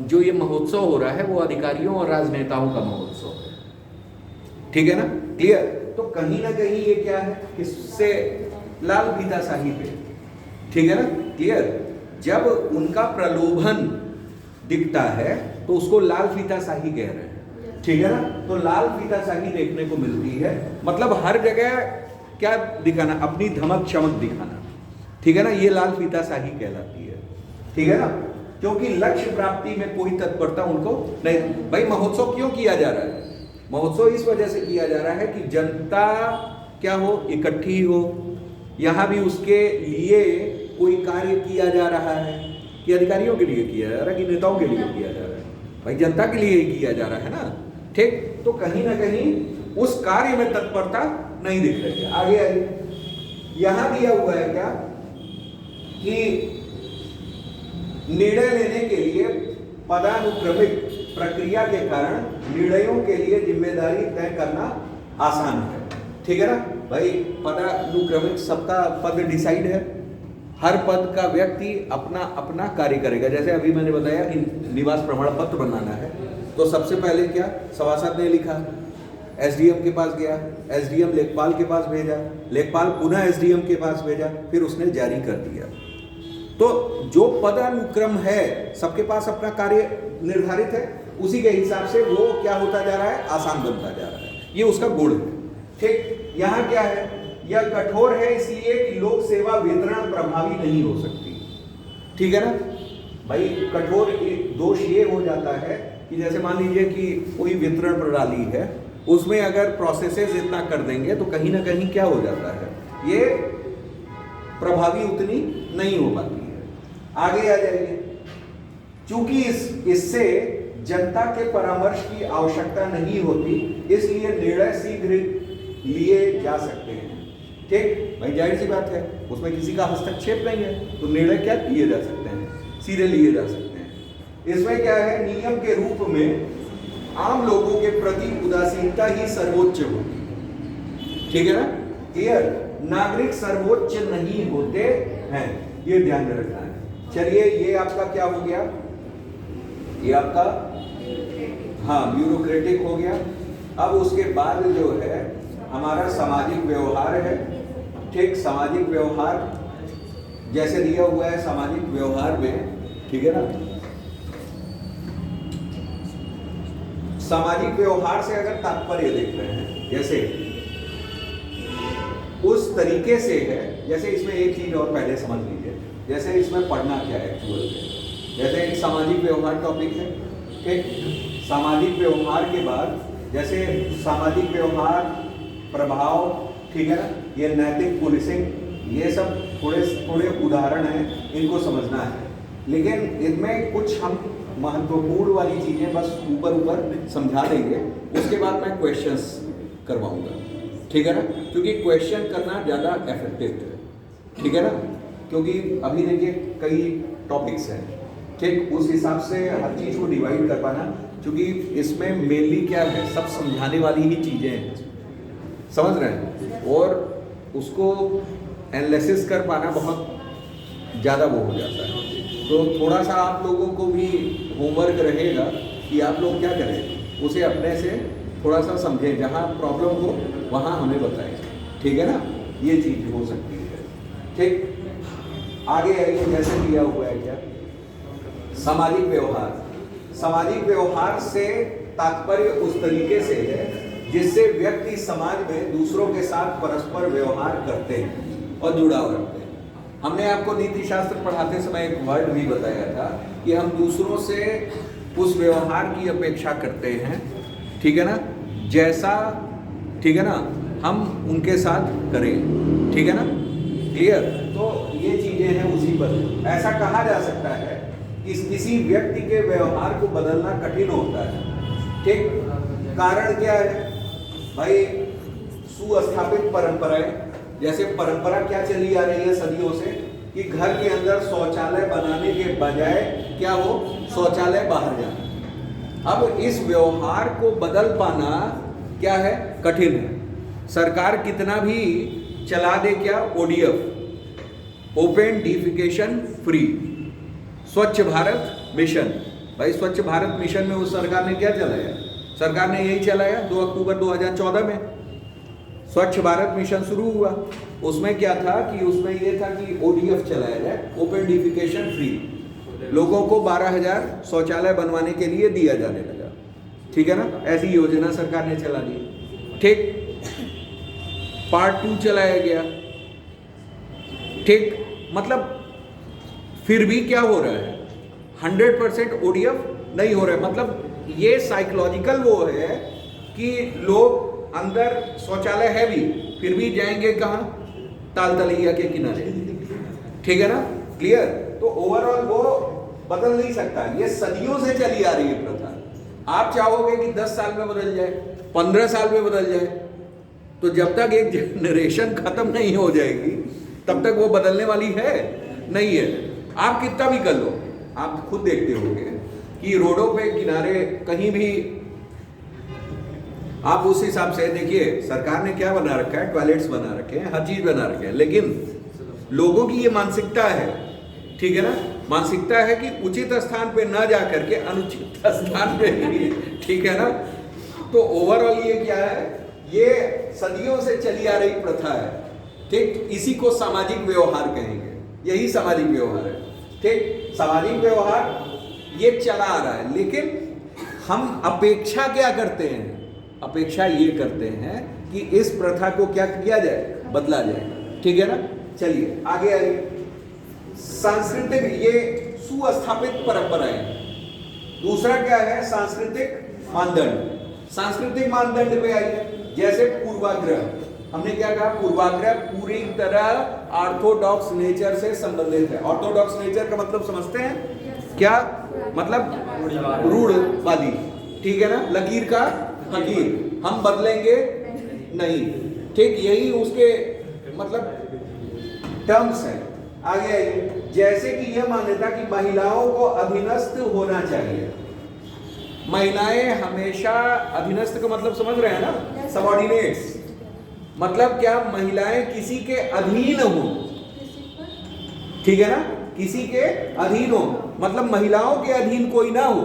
जो ये महोत्सव हो रहा है वो अधिकारियों और राजनेताओं का महोत्सव है। ठीक है ना? क्लियर? तो कहीं ना कहीं ये क्या है? किससे? लाल फीताशाही पे। ठीक है ना? क्लियर? जब उनका प्रलोभन दिखता है तो उसको लाल फीताशाही कह रहे हैं। ठीक है ना? तो लाल फीताशाही देखने को मिलती है, मतलब हर जगह क्या दिखाना? अपनी धमक चमक दिखाना। ठीक है ना? ये लाल फीताशाही कहलाती है। ठीक है ना? क्योंकि लक्ष्य प्राप्ति में कोई तत्परता उनको नहीं। भाई, महोत्सव क्यों किया जा रहा है? महोत्सव इस वजह से किया जा रहा है कि जनता क्या हो? इकट्ठी हो। यहां भी उसके लिए कोई कार्य किया जा रहा है कि अधिकारियों के लिए किया जा रहा है कि नेताओं के लिए किया जा रहा है? भाई, जनता के लिए ही किया जा रहा है ना। ठीक, तो कहीं ना कहीं उस कार्य में तत्परता नहीं दिख रही है। आगे आइए, यहां दिया हुआ है क्या कि निर्णय लेने के लिए पदानुक्रमिक प्रक्रिया के कारण निर्णयों के लिए जिम्मेदारी तय करना आसान है। ठीक है ना? भाई, पदानुक्रमिक सबका पद डिसाइड है। हर पद का व्यक्ति अपना अपना कार्य करेगा। जैसे अभी मैंने बताया कि निवास प्रमाण पत्र बनाना है, तो सबसे पहले क्या? सभासद ने लिखा, एसडीएम के पास गया, एसडीएम लेखपाल के पास भेजा, लेखपाल पुनः एसडीएम के पास भेजा, फिर उसने जारी कर दिया। तो जो पदानुक्रम है सबके पास अपना कार्य निर्धारित है, उसी के हिसाब से वो क्या होता जा रहा है? आसान बनता जा रहा है। ये उसका गुण है। ठीक, यहाँ क्या है? यह कठोर है इसलिए कि लोक सेवा वितरण प्रभावी नहीं हो सकती। ठीक है ना? भाई, कठोर दोष ये हो जाता है कि जैसे मान लीजिए कि कोई वितरण प्रणाली है, उसमें अगर प्रोसेसेस इतना कर देंगे तो कहीं ना कहीं क्या हो जाता है? ये प्रभावी उतनी नहीं हो पाती है। आगे आ जाइए, चूंकि इससे जनता के परामर्श की आवश्यकता नहीं होती, इसलिए निर्णय शीघ्र लिए जा सकते हैं। ठीक, भाई, जाहिर सी बात है, उसमें किसी का हस्तक्षेप नहीं है, तो निर्णय क्या किए जा सकते हैं? सीधे लिए जा सकते हैं। इसमें क्या है? नियम के रूप में आम लोगों के प्रति उदासीनता ही सर्वोच्च होगी। ठीक है ना? क्लियर? नागरिक सर्वोच्च नहीं होते हैं, ये ध्यान में रखना है। चलिए, ये आपका क्या हो गया? ये आपका ब्यूरोक्रेटिक हो गया। अब उसके बाद जो है हमारा सामाजिक व्यवहार है। ठीक, सामाजिक व्यवहार जैसे दिया हुआ है सामाजिक व्यवहार में, ठीक है ना? सामाजिक व्यवहार से अगर तात्पर्य देख रहे हैं, जैसे उस तरीके से है, जैसे इसमें एक चीज और पहले समझ लीजिए, जैसे इसमें पढ़ना क्या है एक्चुअल में। जैसे एक सामाजिक व्यवहार टॉपिक है। ठीक, सामाजिक व्यवहार के बाद जैसे सामाजिक व्यवहार प्रभाव, ठीक है ना, ये नैतिक पुलिसिंग, ये सब थोड़े उदाहरण हैं, इनको समझना है। लेकिन इनमें कुछ हम महत्वपूर्ण वाली चीजें बस ऊपर समझा देंगे, उसके बाद मैं क्वेश्चंस करवाऊंगा। ठीक है ना? क्योंकि क्वेश्चन करना ज़्यादा इफेक्टिव है। ठीक है ना? क्योंकि अभी देखिए कई टॉपिक्स हैं, ठीक, उस हिसाब से हर चीज को डिवाइड कर पाना, क्योंकि इसमें मेनली क्या है, सब समझाने वाली ही चीजें हैं, समझ रहे हैं, और उसको एनालिसिस कर पाना बहुत ज़्यादा वो हो जाता है। तो थोड़ा सा आप लोगों को भी होमवर्क रहेगा कि आप लोग क्या करें, उसे अपने से थोड़ा सा समझें, जहाँ प्रॉब्लम हो वहाँ हमें बताएं, ठीक है ना, ये चीज़ हो सकती है। ठीक, आगे आइए, जैसे दिया हुआ है क्या, सामाजिक व्यवहार। सामाजिक व्यवहार से तात्पर्य उस तरीके से है जिससे व्यक्ति समाज में दूसरों के साथ परस्पर व्यवहार करते हैं और जुड़ाव रखते हैं। हमने आपको नीति शास्त्र पढ़ाते समय एक वर्ड भी बताया था कि हम दूसरों से उस व्यवहार की अपेक्षा करते हैं, ठीक है ना, जैसा, ठीक है ना, हम उनके साथ करें, ठीक है ना, क्लियर। तो ये चीजें हैं उसी पर। ऐसा कहा जा सकता है कि किसी व्यक्ति के व्यवहार को बदलना कठिन होता है, ठीक। कारण क्या है भाई, सुस्थापित परंपराएं, जैसे परंपरा क्या चली आ रही है सदियों से कि घर के अंदर शौचालय बनाने के बजाय क्या हो, शौचालय बाहर जाना। अब इस व्यवहार को बदल पाना क्या है, कठिन है। सरकार कितना भी चला दे क्या, ODF, ओपन डिफिकेशन फ्री, स्वच्छ भारत मिशन। भाई स्वच्छ भारत मिशन में उस सरकार ने क्या चलाया, सरकार ने यही चलाया 2 अक्टूबर 2014 में स्वच्छ भारत मिशन शुरू हुआ। उसमें क्या था कि उसमें ये था कि ODF चलाया जाए, ओपन डिफिकेशन फ्री, लोगों को 12,000 शौचालय बनवाने के लिए दिया जाने लगा, ठीक है ना, ऐसी योजना सरकार ने चला दी, ठीक। पार्ट 2 चलाया गया, ठीक, मतलब फिर भी क्या हो रहा है, 100% ODF नहीं हो रहा है। मतलब ये साइकोलॉजिकल वो है कि लोग अंदर शौचालय है भी, फिर भी जाएंगे कहाँ, तालतलैया के किनारे, ठीक है ना, क्लियर। तो ओवरऑल वो बदल नहीं सकता, ये सदियों से चली आ रही है प्रथा। आप चाहोगे कि 10 साल में बदल जाए, 15 साल में बदल जाए, तो जब तक एक जनरेशन खत्म नहीं हो जाएगी तब तक वो बदलने वाली है नहीं है। आप कितना भी कर लो, आप खुद देखते होंगे कि रोडों पे किनारे कहीं भी आप उस हिसाब से देखिए, सरकार ने क्या बना रखा है, टॉयलेट्स बना रखे हैं, हर चीज बना रखे हैं, लेकिन लोगों की ये मानसिकता है, ठीक है ना, मानसिकता है कि उचित स्थान पे ना जा करके अनुचित स्थान पे ही, ठीक है ना। तो ओवरऑल ये क्या है, ये सदियों से चली आ रही प्रथा है, ठीक। इसी को सामाजिक व्यवहार कहेंगे, यही सामाजिक व्यवहार है, ठीक। सामाजिक व्यवहार ये चला आ रहा है, लेकिन हम अपेक्षा क्या करते हैं, अपेक्षा ये करते हैं कि इस प्रथा को क्या किया जाए, बदला जाए, ठीक है ना। चलिए आगे आइए, सांस्कृतिक, ये सुस्थापित परंपराएं। दूसरा क्या है, सांस्कृतिक मानदंड। सांस्कृतिक मानदंड पे आइए, जैसे पूर्वाग्रह, हमने क्या कहा, पूर्वाग्रह पूरी तरह ऑर्थोडॉक्स नेचर से संबंधित है। ऑर्थोडॉक्स नेचर का मतलब समझते हैं क्या, मतलब रूढ़वादी, ठीक है ना, लकीर का फकीर, हम बदलेंगे नहीं, ठीक, यही उसके मतलब टर्म्स हैं। आगे आइए, जैसे कि यह मान्यता कि महिलाओं को अधीनस्थ होना चाहिए। महिलाएं हमेशा, अधीनस्थ का मतलब समझ रहे हैं ना, सबऑर्डिनेट्स, मतलब क्या, महिलाएं किसी के अधीन हो, ठीक है ना, किसी के अधीन हो, मतलब महिलाओं के अधीन कोई ना हो,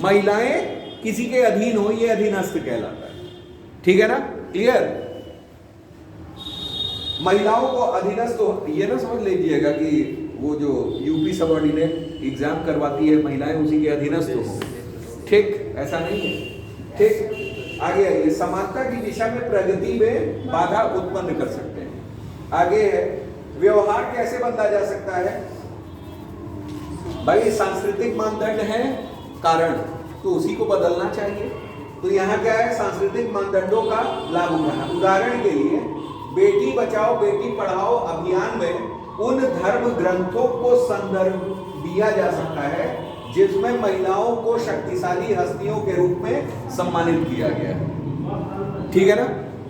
महिलाएं किसी के अधीन हो, ये अधीनस्थ कहलाता है, ठीक है ना, क्लियर। महिलाओं को अधीनस्थ हो, ये ना समझ लीजिएगा कि वो जो यूपी सबऑर्डिनेट एग्जाम करवाती है महिलाएं उसी के अधीनस्थ हो, ठीक, ऐसा नहीं है, ठीक। आगे आइए, समानता की दिशा में प्रगति में बाधा उत्पन्न कर सकते हैं। आगे है, व्यवहार कैसे बदला जा सकता है, भाई सांस्कृतिक मानदंड है कारण, तो उसी को बदलना चाहिए। तो यहाँ क्या है, सांस्कृतिक मानदंडों का लाभ उठाना। उदाहरण के लिए बेटी बचाओ बेटी पढ़ाओ अभियान में उन धर्म ग्रंथों को संदर्भ दिया जा सकता है जिसमें महिलाओं को शक्तिशाली हस्तियों के रूप में सम्मानित किया गया है, ठीक है ना,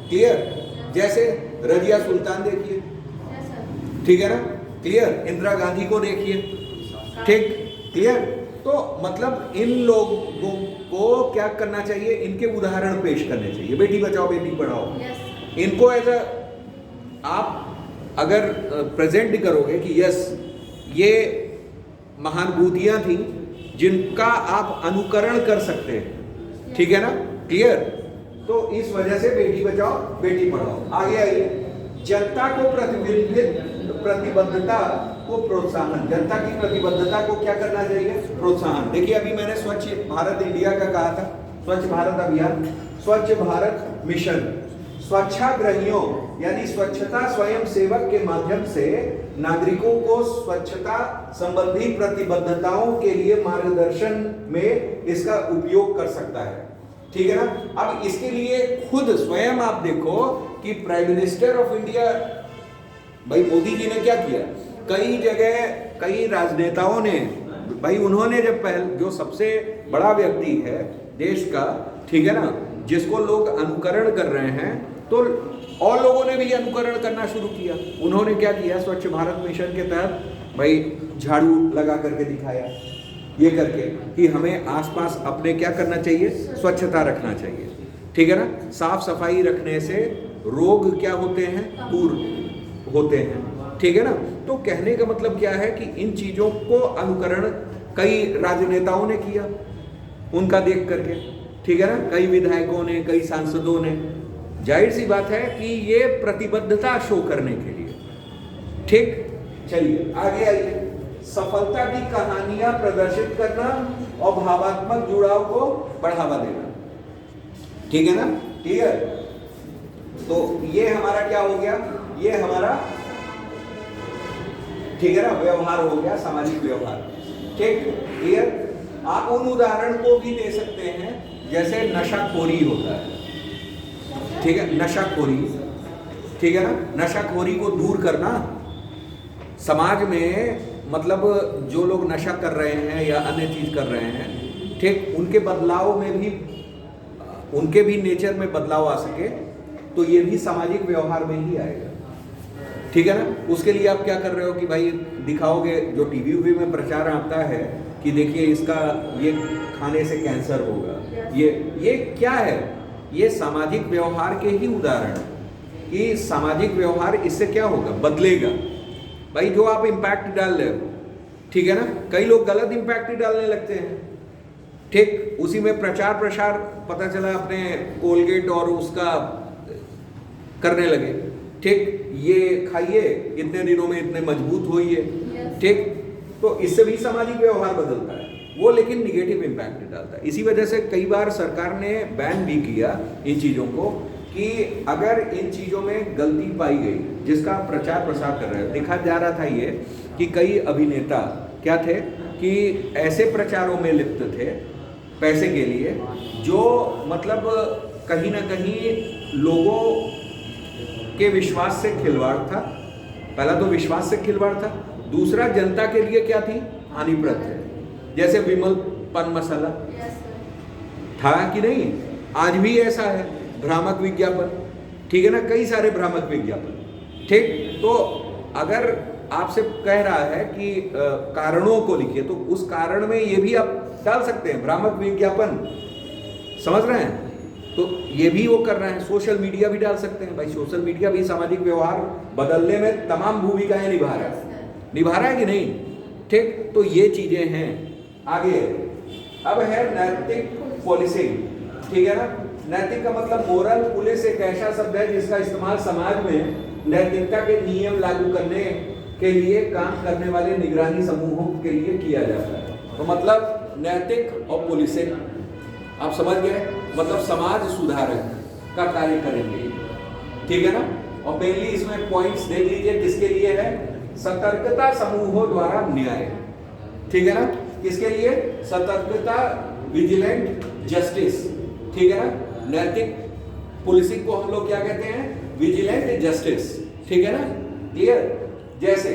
क्लियर। जैसे रजिया सुल्तान देखिए, ठीक है ना, क्लियर। इंदिरा गांधी को देखिए, ठीक, क्लियर? तो मतलब इन लोगों को क्या करना चाहिए, इनके उदाहरण पेश करने चाहिए, बेटी बचाओ बेटी पढ़ाओ। Yes. इनको एज अ आप अगर प्रेजेंट करोगे कि यस ये महानुभूतियां थी जिनका आप अनुकरण कर सकते हैं, ठीक है ना, क्लियर? तो इस वजह से बेटी बचाओ बेटी पढ़ाओ। आगे आइए, जनता को प्रतिबद्धता को प्रोत्साहन, जनता की प्रतिबद्धता को क्या करना चाहिए, प्रोत्साहन। देखिए अभी मैंने स्वच्छ भारत इंडिया का कहा था, स्वच्छ भारत अभियान, स्वच्छ भारत मिशन, स्वच्छाग्रहियों यानी स्वच्छता स्वयं सेवक के माध्यम से नागरिकों को स्वच्छता संबंधी प्रतिबद्धताओं के लिए मार्गदर्शन में इसका उपयोग कर सकता है, ठीक है ना। अब इसके लिए खुद स्वयं आप देखो कि प्राइम मिनिस्टर ऑफ इंडिया भाई मोदी जी ने क्या किया, कई जगह कई राजनेताओं ने भाई उन्होंने जब जो सबसे बड़ा व्यक्ति है देश का, ठीक है ना, जिसको लोग अनुकरण कर रहे हैं, तो और लोगों ने भी अनुकरण करना शुरू किया। उन्होंने क्या किया, स्वच्छ भारत मिशन के तहत भाई झाड़ू लगा करके दिखाया, ये करके कि हमें आसपास अपने क्या करना चाहिए, स्वच्छता रखना चाहिए, ठीक है ना। साफ सफाई रखने से रोग क्या होते हैं, दूर होते हैं, ठीक है ना। तो कहने का मतलब क्या है कि इन चीजों को अनुकरण कई राजनेताओं ने किया उनका देख करके, ठीक है ना, कई विधायकों ने, कई सांसदों ने। जाहिर सी बात है कि ये प्रतिबद्धता शो करने के लिए, ठीक। चलिए आगे आइए, सफलता की कहानियां प्रदर्शित करना और भावात्मक जुड़ाव को बढ़ावा देना, ठीक है ना, क्लियर। तो ये हमारा क्या हो गया, ये हमारा ठीक है ना व्यवहार हो गया, सामाजिक व्यवहार, ठीक, क्लियर। आप उन उदाहरण को भी दे सकते हैं जैसे नशाखोरी होता है, ठीक है, नशाखोरी, ठीक है ना, नशाखोरी को दूर करना समाज में, मतलब जो लोग नशा कर रहे हैं या अन्य चीज कर रहे हैं, ठीक, उनके बदलाव में भी, उनके भी नेचर में बदलाव आ सके, तो ये भी सामाजिक व्यवहार में ही आएगा, ठीक है ना। उसके लिए आप क्या कर रहे हो कि भाई दिखाओगे, जो टीवी में प्रचार आता है कि देखिए इसका ये खाने से कैंसर होगा, ये क्या है, ये सामाजिक व्यवहार के ही उदाहरण कि सामाजिक व्यवहार इससे क्या होगा, बदलेगा। भाई जो आप इम्पैक्ट डाल रहे हो, ठीक है ना, कई लोग गलत इम्पैक्ट ही डालने लगते हैं, ठीक, उसी में प्रचार प्रसार पता चला अपने कोलगेट और उसका करने लगे, ठीक, ये खाइए इतने दिनों में इतने मजबूत होइए, ठीक। तो इससे भी सामाजिक व्यवहार बदलता है वो, लेकिन निगेटिव इम्पैक्ट डालता है। इसी वजह से कई बार सरकार ने बैन भी किया इन चीज़ों को कि अगर इन चीज़ों में गलती पाई गई जिसका प्रचार प्रसार कर रहे हैं। देखा जा रहा था ये कि कई अभिनेता क्या थे कि ऐसे प्रचारों में लिप्त थे पैसे के लिए, जो मतलब कहीं ना कहीं लोगों के विश्वास से खिलवाड़ था। पहला तो विश्वास से खिलवाड़ था, दूसरा जनता के लिए क्या थी, हानिप्रद है। जैसे विमल पान मसाला था कि नहीं, आज भी ऐसा है, भ्रामक विज्ञापन, ठीक है ना, कई सारे भ्रामक विज्ञापन, ठीक। तो अगर आपसे कह रहा है कि कारणों को लिखिए, तो उस कारण में ये भी आप डाल सकते हैं भ्रामक विज्ञापन, समझ रहे हैं। तो ये भी वो कर रहे हैं, सोशल मीडिया भी डाल सकते हैं। भाई सोशल मीडिया भी सामाजिक व्यवहार बदलने में तमाम भूमिकाएं निभा रहा है कि नहीं, ठीक। तो ये चीजें हैं। आगे अब है नैतिक पुलिसिंग, ठीक है ना। नैतिक का मतलब मोरल, पुलिस एक ऐसा शब्द है जिसका इस्तेमाल समाज में नैतिकता के नियम लागू करने के लिए काम करने वाले निगरानी समूहों के लिए किया जाता है। तो मतलब नैतिक और पुलिसिंग आप समझ गए, मतलब समाज सुधारक का कार्य करेंगे, ठीक है ना। और मेनली इसमें पॉइंट्स दे दीजिए किसके लिए है, सतर्कता समूहों द्वारा न्याय, ठीक है ना। किसके लिए, सतर्कता, विजिलेंट जस्टिस, ठीक है ना। नैतिक पुलिसिंग को हम लोग क्या कहते हैं, विजिलेंट जस्टिस, ठीक है ना, क्लियर। जैसे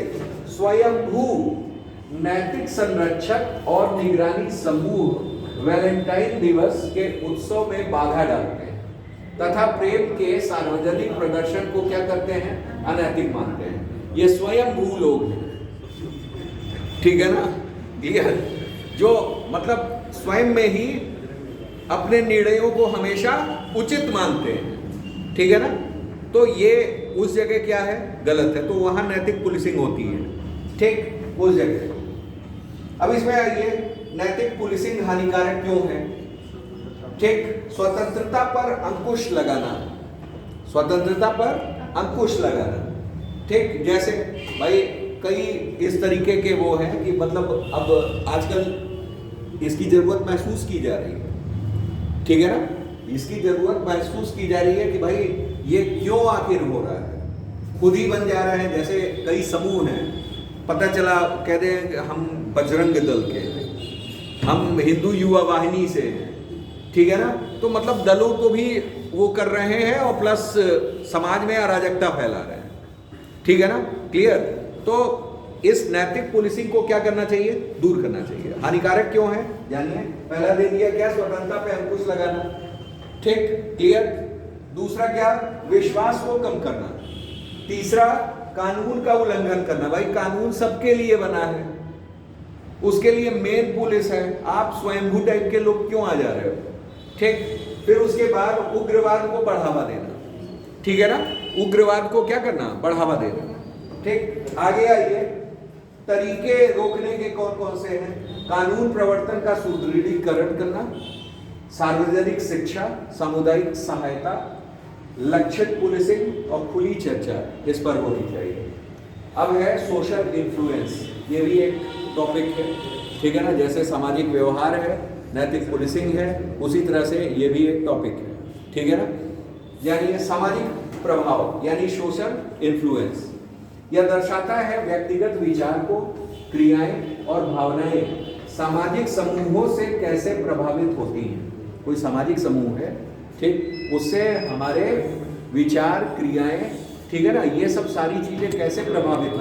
स्वयंभू नैतिक संरक्षक और निगरानी समूह वैलेंटाइन दिवस के उत्सव में बाधा डालते हैं तथा प्रेम के सार्वजनिक प्रदर्शन को क्या करते हैं, अनैतिक मानते हैं। ये स्वयंभू लोग हैं, ठीक है ना, क्लियर। जो मतलब स्वयं में ही अपने निर्णयों को हमेशा उचित मानते हैं, ठीक है ना। तो ये उस जगह क्या है, गलत है, तो वहां नैतिक पुलिसिंग होती है, ठीक, उस जगह। अब इसमें आइए, नैतिक पुलिसिंग हानिकारक क्यों है, ठीक। स्वतंत्रता पर अंकुश लगाना, स्वतंत्रता पर अंकुश लगाना, ठीक। जैसे भाई कई इस तरीके के वो हैं कि मतलब अब आजकल इसकी जरूरत महसूस की जा रही है, ठीक है ना, इसकी जरूरत महसूस की जा रही है कि भाई ये क्यों आखिर हो रहा है, खुद ही बन जा रहे हैं। जैसे कई समूह हैं, पता चला कहते हैं कि हम बजरंग दल के हैं, हम हिंदू युवा वाहिनी से हैं, ठीक है ना। तो मतलब दलों को भी वो कर रहे हैं और प्लस समाज में अराजकता फैला रहे हैं, ठीक है ना, क्लियर। तो इस नैतिक पुलिसिंग को क्या करना चाहिए, दूर करना चाहिए। हानिकारक क्यों है जानिए, पहला दे दिया क्या, स्वतंत्रता पे अंकुश लगाना, ठीक, क्लियर। दूसरा क्या, विश्वास को कम करना। तीसरा, कानून का उल्लंघन करना। भाई कानून सबके लिए बना है, उसके लिए मेन पुलिस है, आप स्वयंभू टाइप के लोग क्यों आ जा रहे हो, ठीक। फिर उसके बाद उग्रवाद को बढ़ावा देना, ठीक है ना, उग्रवाद को क्या करना, बढ़ावा देना, ठीक। आगे आइए, तरीके रोकने के कौन कौन से हैं, कानून प्रवर्तन का सुदृढ़ीकरण करना, सार्वजनिक शिक्षा, सामुदायिक सहायता, लक्षित पुलिसिंग और खुली चर्चा इस पर होनी चाहिए। अब है सोशल इन्फ्लुएंस, ये भी एक टॉपिक है, ठीक है ना। जैसे सामाजिक व्यवहार है, नैतिक पुलिसिंग है, उसी तरह से ये भी एक टॉपिक है, ठीक है ना। यानी सामाजिक प्रभाव यानी सोशल इन्फ्लुएंस, यह दर्शाता है व्यक्तिगत विचार को, क्रियाएं और भावनाएं सामाजिक समूहों से कैसे प्रभावित होती हैं। कोई सामाजिक समूह है, ठीक, उससे हमारे विचार, क्रियाएं, ठीक है ना, ये सब सारी चीजें कैसे प्रभावित हो